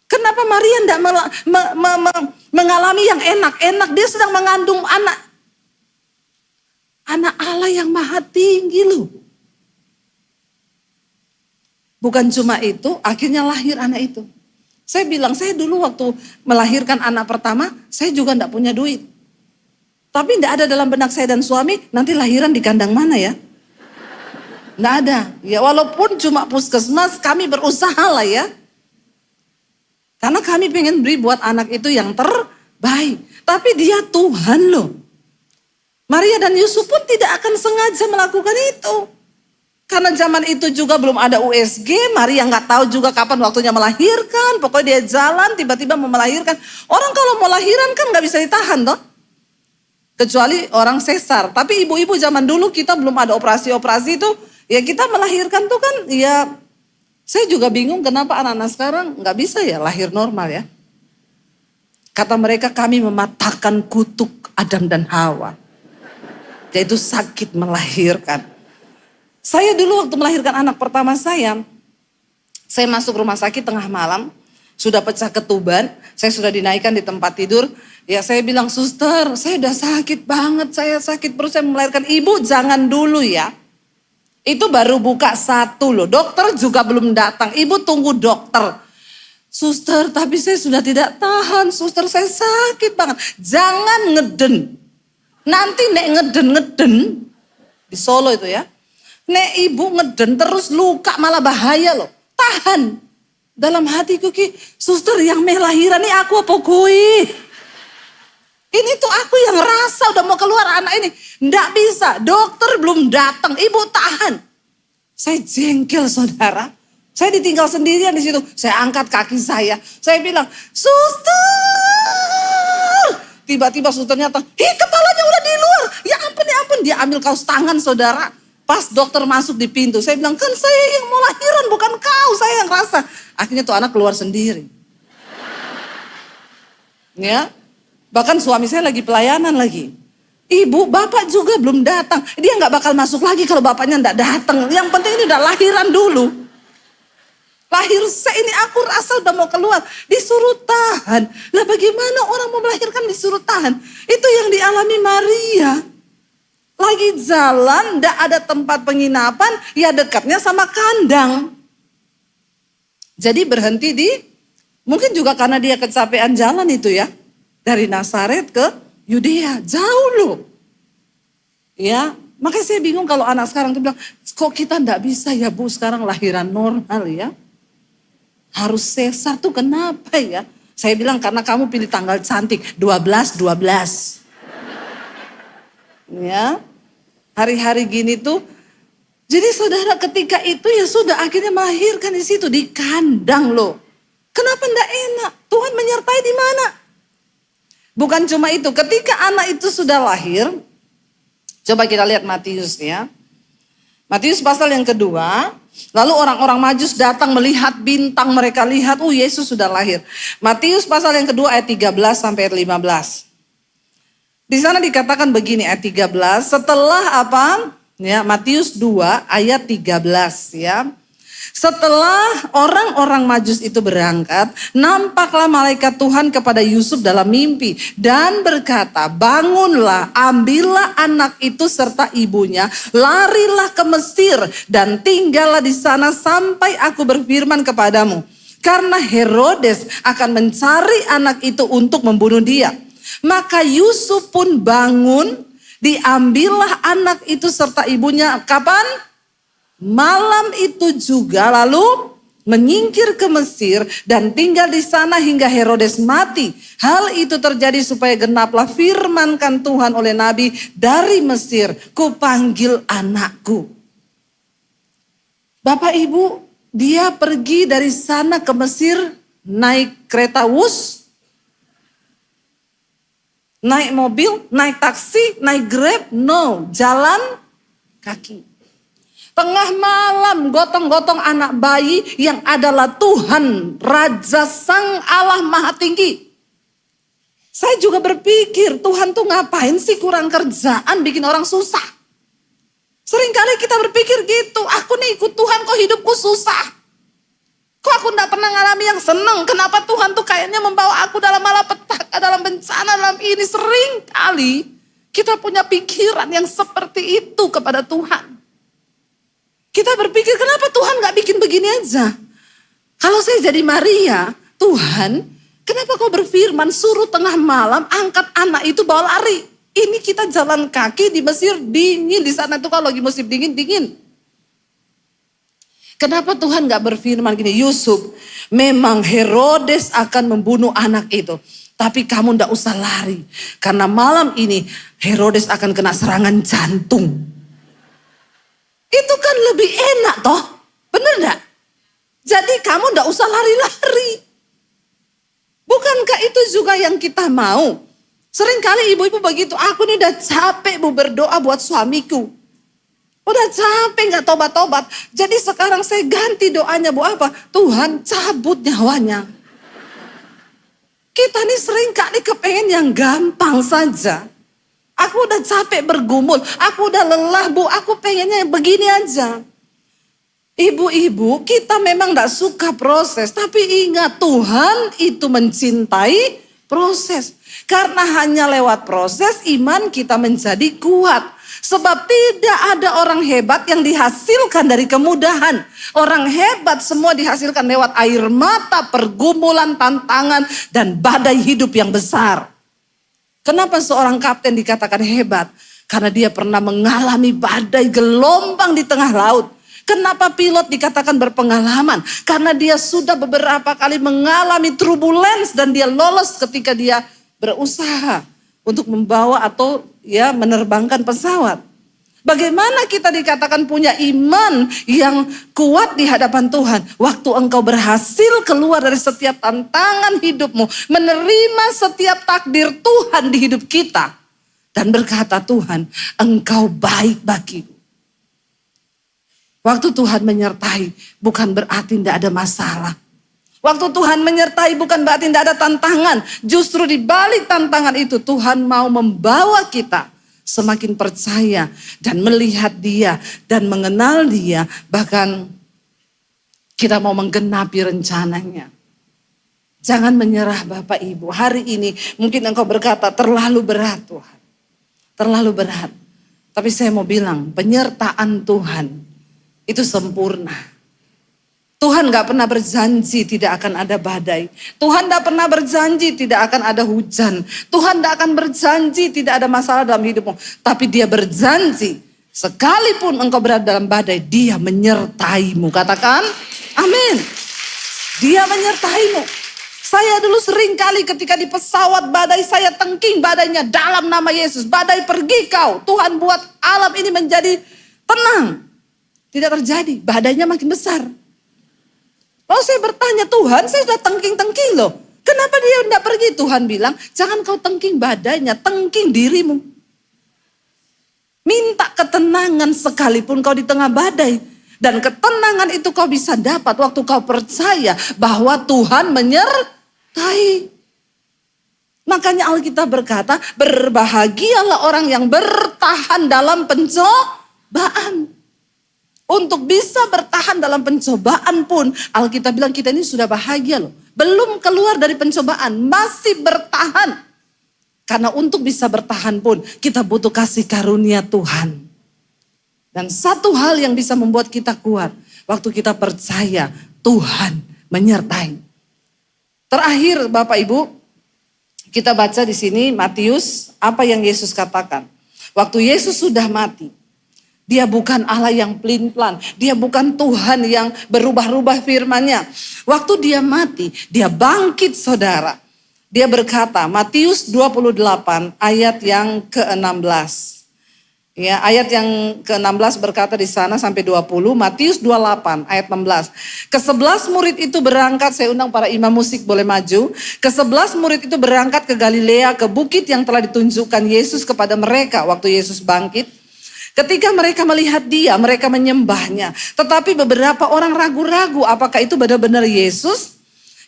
Kenapa Maria tidak mengalami yang enak-enak? Dia sedang mengandung anak Allah yang maha tinggi loh. Bukan cuma itu, akhirnya lahir anak itu. Saya bilang, saya dulu waktu melahirkan anak pertama, saya juga enggak punya duit. Tapi enggak ada dalam benak saya dan suami, nanti lahiran di kandang mana ya? Enggak ada. Ya walaupun cuma puskesmas, kami berusaha lah ya. Karena kami pengen beri buat anak itu yang terbaik. Tapi dia Tuhan loh. Maria dan Yusuf pun tidak akan sengaja melakukan itu. Karena zaman itu juga belum ada USG, Maria nggak tahu juga kapan waktunya melahirkan. Pokoknya dia jalan, tiba-tiba mau melahirkan. Orang kalau mau lahiran kan nggak bisa ditahan toh. Kecuali orang sesar. Tapi ibu-ibu zaman dulu kita belum ada operasi-operasi itu. Ya kita melahirkan tuh kan ya. Saya juga bingung kenapa anak-anak sekarang nggak bisa ya lahir normal ya. Kata mereka kami mematahkan kutuk Adam dan Hawa. Yaitu sakit melahirkan. Saya dulu waktu melahirkan anak pertama saya masuk rumah sakit tengah malam, sudah pecah ketuban, saya sudah dinaikkan di tempat tidur. Ya saya bilang, suster saya udah sakit banget, saya sakit perut, saya melahirkan. Ibu jangan dulu ya. Itu baru buka 1 loh, dokter juga belum datang, ibu tunggu dokter. Suster tapi saya sudah tidak tahan, suster saya sakit banget. Jangan ngeden, nanti nek ngeden di Solo itu ya. Nek ibu ngeden terus luka malah bahaya loh. Tahan. Dalam hatiku ki, suster yang melahiran ini aku apa kui? Ini tuh aku yang rasa udah mau keluar anak ini. Nggak bisa, dokter belum datang, ibu tahan. Saya jengkel saudara. Saya ditinggal sendirian di situ. Saya angkat kaki saya bilang, suster. Tiba-tiba susternya datang, kepalanya udah di luar. Ya ampun, dia ambil kaos tangan saudara. Pas dokter masuk di pintu, saya bilang, kan saya yang mau lahiran, bukan kau, saya yang rasa. Akhirnya tuh anak keluar sendiri. Ya, bahkan suami saya lagi pelayanan lagi. Ibu, bapak juga belum datang. Dia nggak bakal masuk lagi kalau bapaknya nggak datang. Yang penting ini udah lahiran dulu. Lahir saya ini aku rasa udah mau keluar. Disuruh tahan. Lah bagaimana orang mau melahirkan disuruh tahan? Itu yang dialami Maria. Lagi jalan, ndak ada tempat penginapan, ya dekatnya sama kandang. Jadi berhenti di Mungkin juga karena dia kecapean jalan itu ya. Dari Nazaret ke Yudea, jauh loh. Ya, makanya saya bingung kalau anak sekarang tuh bilang, kok kita enggak bisa ya Bu sekarang lahiran normal ya. Harus sesar tuh kenapa ya? Saya bilang karena kamu pilih tanggal cantik, 12. Ya, hari-hari gini tuh. Jadi saudara ketika itu ya sudah akhirnya melahirkan di situ, di kandang loh. Kenapa enggak enak? Tuhan menyertai di mana? Bukan cuma itu, ketika anak itu sudah lahir, coba kita lihat Matius ya. Matius pasal yang kedua, lalu orang-orang Majus datang melihat bintang, mereka lihat, Yesus sudah lahir. Matius pasal yang kedua ayat 13 sampai ayat 15. Di sana dikatakan begini ayat 13, setelah apa? Ya, Matius 2 ayat 13 ya. Setelah orang-orang Majus itu berangkat, nampaklah malaikat Tuhan kepada Yusuf dalam mimpi dan berkata, bangunlah, ambillah anak itu serta ibunya, larilah ke Mesir dan tinggallah di sana sampai aku berfirman kepadamu. Karena Herodes akan mencari anak itu untuk membunuh dia. Maka Yusuf pun bangun, diambillah anak itu serta ibunya, kapan? Malam itu juga lalu menyingkir ke Mesir dan tinggal di sana hingga Herodes mati. Hal itu terjadi supaya genaplah firmankan Tuhan oleh Nabi, dari Mesir kupanggil anakku. Bapak Ibu, dia pergi dari sana ke Mesir naik kereta Wus, naik mobil, naik taksi, naik Grab, no, jalan kaki. Tengah malam gotong-gotong anak bayi yang adalah Tuhan, Raja Sang Allah Maha Tinggi. Saya juga berpikir Tuhan tuh ngapain sih kurang kerjaan bikin orang susah. Seringkali kita berpikir gitu, aku nih ikut Tuhan kok hidupku susah. Kok aku gak pernah ngalami yang seneng, kenapa Tuhan tuh kayaknya membawa aku dalam malapetaka, dalam bencana, dalam ini. Seringkali kita punya pikiran yang seperti itu kepada Tuhan. Kita berpikir kenapa Tuhan gak bikin begini aja. Kalau saya jadi Maria, Tuhan kenapa kau berfirman suruh tengah malam angkat anak itu bawa lari. Ini kita jalan kaki di Mesir dingin, di sana tuh kalau lagi musim dingin. Kenapa Tuhan gak berfirman gini, Yusuf memang Herodes akan membunuh anak itu. Tapi kamu gak usah lari. Karena malam ini Herodes akan kena serangan jantung. Itu kan lebih enak toh, bener gak? Jadi kamu gak usah lari-lari. Bukankah itu juga yang kita mau? Seringkali ibu-ibu begitu, aku nih udah capek Bu berdoa buat suamiku. Udah capek gak tobat-tobat. Jadi sekarang saya ganti doanya Bu apa? Tuhan cabut nyawanya. Kita nih seringkali kepengen yang gampang saja. Aku udah capek bergumul, aku udah lelah Bu, aku pengennya begini aja. Ibu-ibu, kita memang gak suka proses, tapi ingat Tuhan itu mencintai proses. Karena hanya lewat proses iman kita menjadi kuat. Sebab tidak ada orang hebat yang dihasilkan dari kemudahan. Orang hebat semua dihasilkan lewat air mata, pergumulan, tantangan, dan badai hidup yang besar. Kenapa seorang kapten dikatakan hebat? Karena dia pernah mengalami badai gelombang di tengah laut. Kenapa pilot dikatakan berpengalaman? Karena dia sudah beberapa kali mengalami turbulence dan dia lolos ketika dia berusaha untuk membawa atau ya menerbangkan pesawat. Bagaimana kita dikatakan punya iman yang kuat di hadapan Tuhan? Waktu engkau berhasil keluar dari setiap tantangan hidupmu, menerima setiap takdir Tuhan di hidup kita. Dan berkata, Tuhan, engkau baik bagiku. Waktu Tuhan menyertai bukan berarti tidak ada masalah. Waktu Tuhan menyertai bukan berarti tidak ada tantangan. Justru di balik tantangan itu Tuhan mau membawa kita semakin percaya dan melihat Dia dan mengenal Dia. Bahkan kita mau menggenapi rencananya. Jangan menyerah Bapak Ibu. Hari ini mungkin engkau berkata terlalu berat Tuhan. Terlalu berat. Tapi saya mau bilang penyertaan Tuhan itu sempurna. Tuhan gak pernah berjanji tidak akan ada badai. Tuhan gak pernah berjanji tidak akan ada hujan. Tuhan gak akan berjanji tidak ada masalah dalam hidupmu. Tapi Dia berjanji, sekalipun engkau berada dalam badai, Dia menyertaimu. Katakan, amin. Dia menyertaimu. Saya dulu sering kali ketika di pesawat badai, saya tengking badainya dalam nama Yesus. Badai pergi kau. Tuhan buat alam ini menjadi tenang. Tidak terjadi, badainya makin besar. Lalu saya bertanya, Tuhan saya sudah tengking-tengking loh. Kenapa Dia tidak pergi? Tuhan bilang, jangan kau tengking badainya, tengking dirimu. Minta ketenangan sekalipun kau di tengah badai. Dan ketenangan itu kau bisa dapat waktu kau percaya bahwa Tuhan menyertai. Makanya Alkitab berkata, berbahagialah orang yang bertahan dalam pencobaan. Untuk bisa bertahan dalam pencobaan pun, Alkitab bilang kita ini sudah bahagia loh. Belum keluar dari pencobaan, masih bertahan. Karena untuk bisa bertahan pun, kita butuh kasih karunia Tuhan. Dan satu hal yang bisa membuat kita kuat, waktu kita percaya Tuhan menyertai. Terakhir Bapak Ibu, kita baca di sini Matius, apa yang Yesus katakan. Waktu Yesus sudah mati, Dia bukan Allah yang pelin-pelan. Dia bukan Tuhan yang berubah-ubah firman-Nya. Waktu Dia mati, Dia bangkit saudara. Dia berkata, Matius 28 ayat yang ke-16. Ya, ayat yang ke-16 berkata di sana sampai 20. Matius 28 ayat 16. Ke-11 murid itu berangkat, saya undang para imam musik boleh maju. Ke-11 murid itu berangkat ke Galilea, ke bukit yang telah ditunjukkan Yesus kepada mereka waktu Yesus bangkit. Ketika mereka melihat Dia, mereka menyembahnya. Tetapi beberapa orang ragu-ragu apakah itu benar-benar Yesus.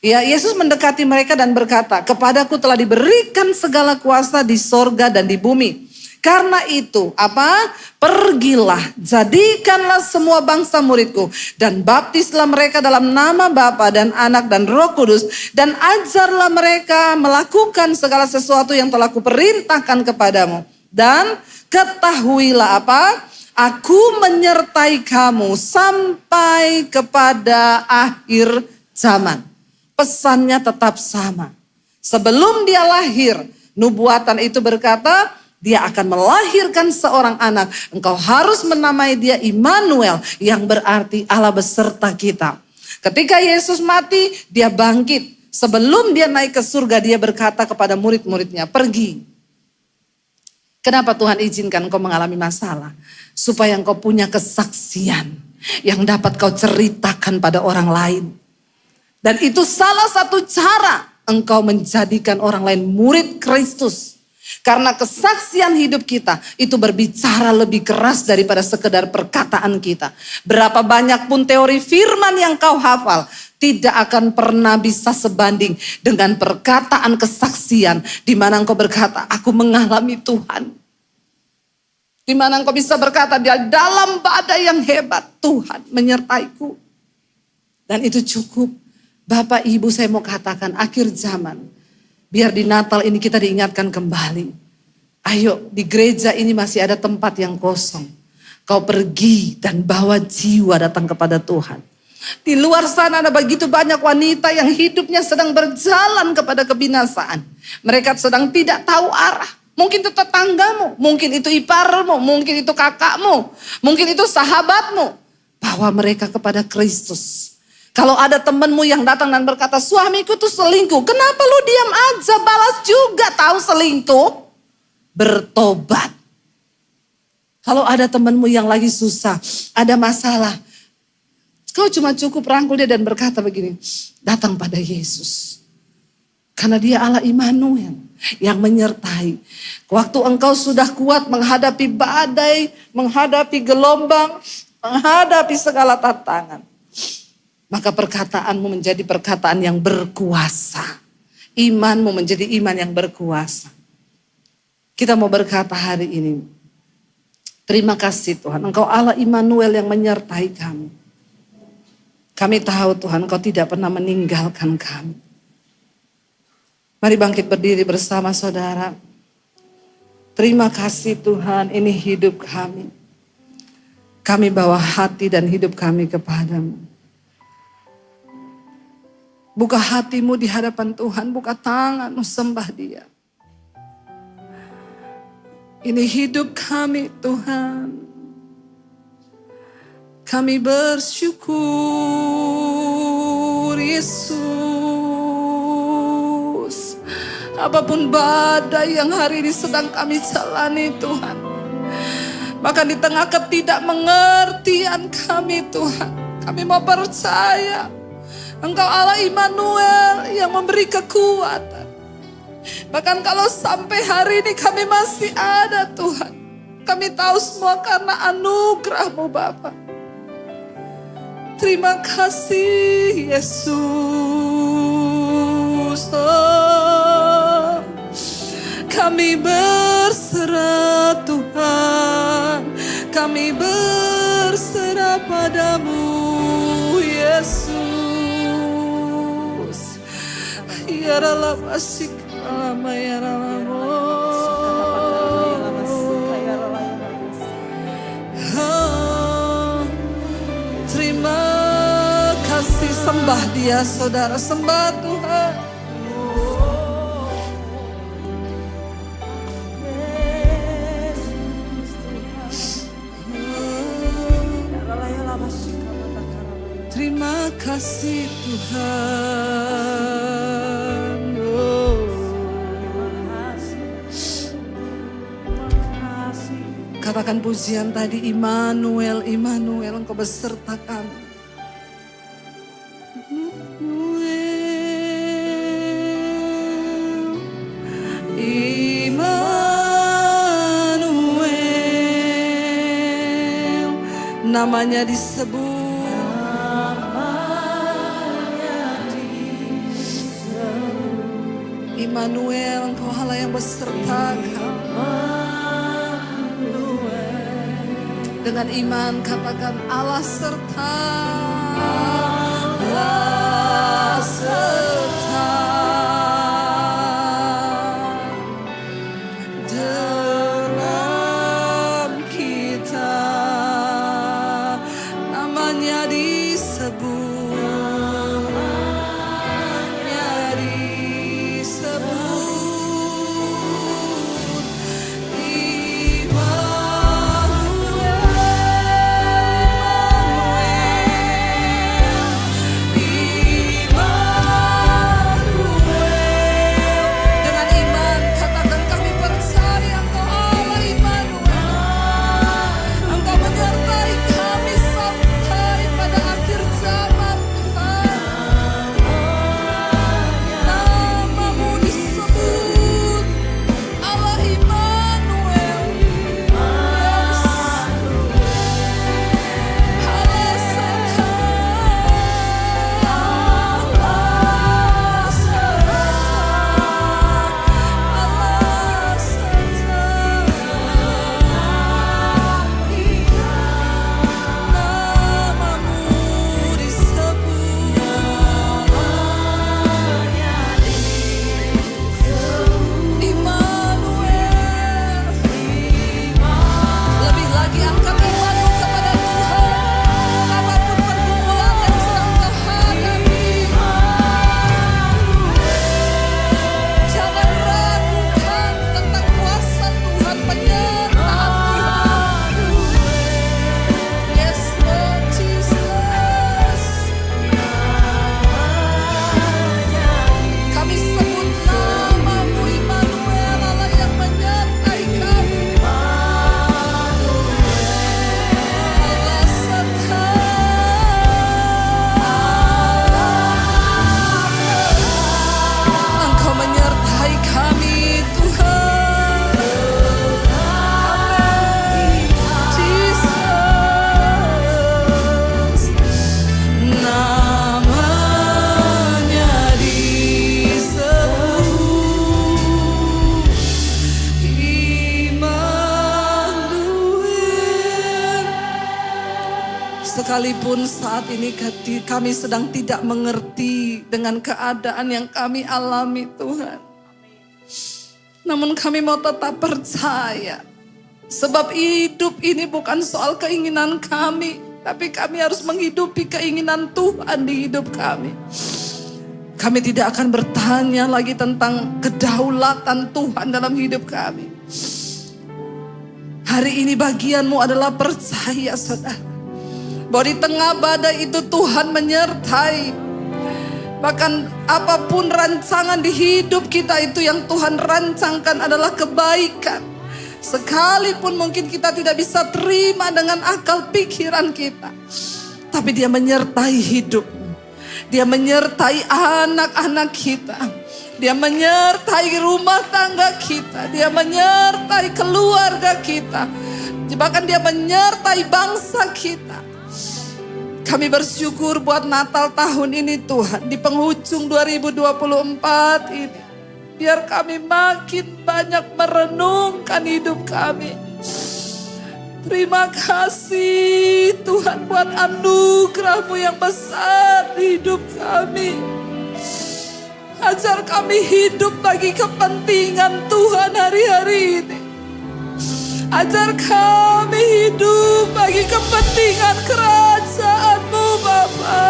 Ya, Yesus mendekati mereka dan berkata, kepadaku telah diberikan segala kuasa di sorga dan di bumi. Karena itu, apa? Pergilah, jadikanlah semua bangsa muridku. Dan baptislah mereka dalam nama Bapa dan Anak dan Roh Kudus. Dan ajarlah mereka melakukan segala sesuatu yang telah kuperintahkan kepadamu. Dan ketahuilah apa? Aku menyertai kamu sampai kepada akhir zaman. Pesannya tetap sama. Sebelum Dia lahir, nubuatan itu berkata, Dia akan melahirkan seorang anak. Engkau harus menamai dia Immanuel, yang berarti Allah beserta kita. Ketika Yesus mati, Dia bangkit. Sebelum Dia naik ke surga, Dia berkata kepada murid-muridnya, pergi. Kenapa Tuhan izinkan engkau mengalami masalah? Supaya engkau punya kesaksian yang dapat kau ceritakan pada orang lain. Dan itu salah satu cara engkau menjadikan orang lain murid Kristus. Karena kesaksian hidup kita itu berbicara lebih keras daripada sekedar perkataan kita. Berapa banyak pun teori firman yang kau hafal, tidak akan pernah bisa sebanding dengan perkataan kesaksian di mana engkau berkata, aku mengalami Tuhan. Di mana engkau bisa berkata, di dalam badai yang hebat Tuhan menyertaiku. Dan itu cukup. Bapak Ibu, saya mau katakan akhir zaman. Biar di Natal ini kita diingatkan kembali. Ayo, di gereja ini masih ada tempat yang kosong. Kau pergi dan bawa jiwa datang kepada Tuhan. Di luar sana ada begitu banyak wanita yang hidupnya sedang berjalan kepada kebinasaan. Mereka sedang tidak tahu arah. Mungkin itu tetanggamu, mungkin itu iparmu, mungkin itu kakakmu, mungkin itu sahabatmu. Bawa mereka kepada Kristus. Kalau ada temanmu yang datang dan berkata, suamiku tuh selingkuh. Kenapa lu diam aja, balas juga tahu selingkuh. Bertobat. Kalau ada temanmu yang lagi susah, ada masalah. Kau cuma cukup rangkul dia dan berkata begini, datang pada Yesus. Karena Dia Allah Immanuel yang menyertai. Waktu engkau sudah kuat menghadapi badai, menghadapi gelombang, menghadapi segala tantangan. Maka perkataanmu menjadi perkataan yang berkuasa. Imanmu menjadi iman yang berkuasa. Kita mau berkata hari ini, terima kasih Tuhan, Engkau Allah Immanuel yang menyertai kami. Kami tahu Tuhan, Engkau tidak pernah meninggalkan kami. Mari bangkit berdiri bersama saudara. Terima kasih Tuhan, ini hidup kami. Kami bawa hati dan hidup kami kepadamu. Buka hatimu di hadapan Tuhan, buka tanganmu, sembah Dia. Ini hidup kami Tuhan. Kami bersyukur Yesus. Apapun badai yang hari ini sedang kami jalani Tuhan. Bahkan di tengah ketidakmengertian kami Tuhan. Kami mau percaya Engkau Allah Immanuel yang memberi kekuatan. Bahkan kalau sampai hari ini kami masih ada Tuhan. Kami tahu semua karena anugerah-Mu Bapa. Terima kasih Yesus. Oh, kami berserah Tuhan. Kami berserah padamu Yesus. Ya Allah masih lama ya Allah. Terima kasih, sembah Dia saudara, sembah Tuhan. Terima kasih Tuhan. Katakan pujian tadi, Immanuel, Immanuel, Engkau beserta kami. Immanuel, namanya disebut. Immanuel, Engkau Allah yang beserta kami. Dengan iman katakan Allah serta. Allah serta dalam kita, namanya disebut. Sekalipun saat ini kami sedang tidak mengerti dengan keadaan yang kami alami Tuhan. Namun kami mau tetap percaya. Sebab hidup ini bukan soal keinginan kami. Tapi kami harus menghidupi keinginan Tuhan di hidup kami. Kami tidak akan bertanya lagi tentang kedaulatan Tuhan dalam hidup kami. Hari ini bagianmu adalah percaya, saudara, bahwa di tengah badai itu Tuhan menyertai. Bahkan apapun rancangan di hidup kita itu yang Tuhan rancangkan adalah kebaikan. Sekalipun mungkin kita tidak bisa terima dengan akal pikiran kita, tapi Dia menyertai hidupmu. Dia menyertai anak-anak kita. Dia menyertai rumah tangga kita. Dia menyertai keluarga kita. Bahkan Dia menyertai bangsa kita. Kami bersyukur buat Natal tahun ini Tuhan. Di penghujung 2024 ini, biar kami makin banyak merenungkan hidup kami. Terima kasih Tuhan buat anugerah-Mu yang besar di hidup kami. Ajar kami hidup bagi kepentingan Tuhan hari-hari ini. Ajar kami hidup bagi kepentingan kerajaan-Mu, Bapa.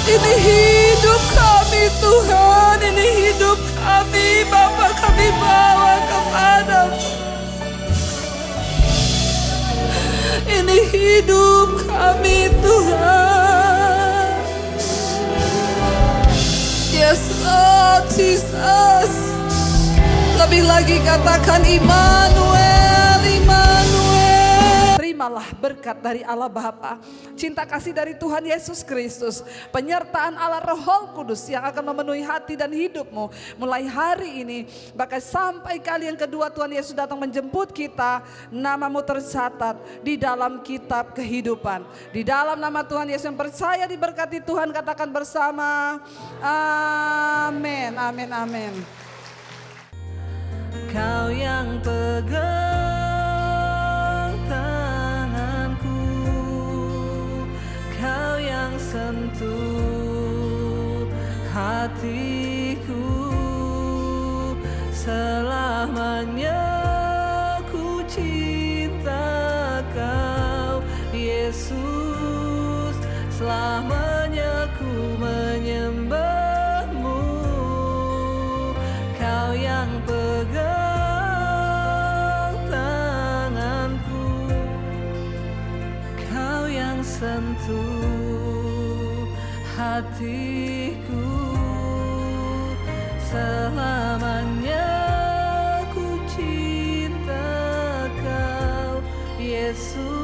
Ini hidup kami Tuhan, ini hidup kami Bapa, kami bawa kepada-Mu. Ini hidup kami Tuhan. Yes Lord Jesus. Lebih lagi katakan Immanuel, Immanuel. Terimalah berkat dari Allah Bapa, cinta kasih dari Tuhan Yesus Kristus, penyertaan Allah Roh Kudus yang akan memenuhi hati dan hidupmu mulai hari ini, bahkan sampai kali yang kedua Tuhan Yesus datang menjemput kita. Namamu tercatat di dalam kitab kehidupan. Di dalam nama Tuhan Yesus yang percaya diberkati Tuhan, katakan bersama amin, amin, amin. Kau yang pegang tanganku, Kau yang sentuh hatiku, selamanya ku cinta Kau Yesus, selamanya ku menyembah-Mu. Kau yang pegang sentuh hatiku, selamanya ku cinta Kau Yesus.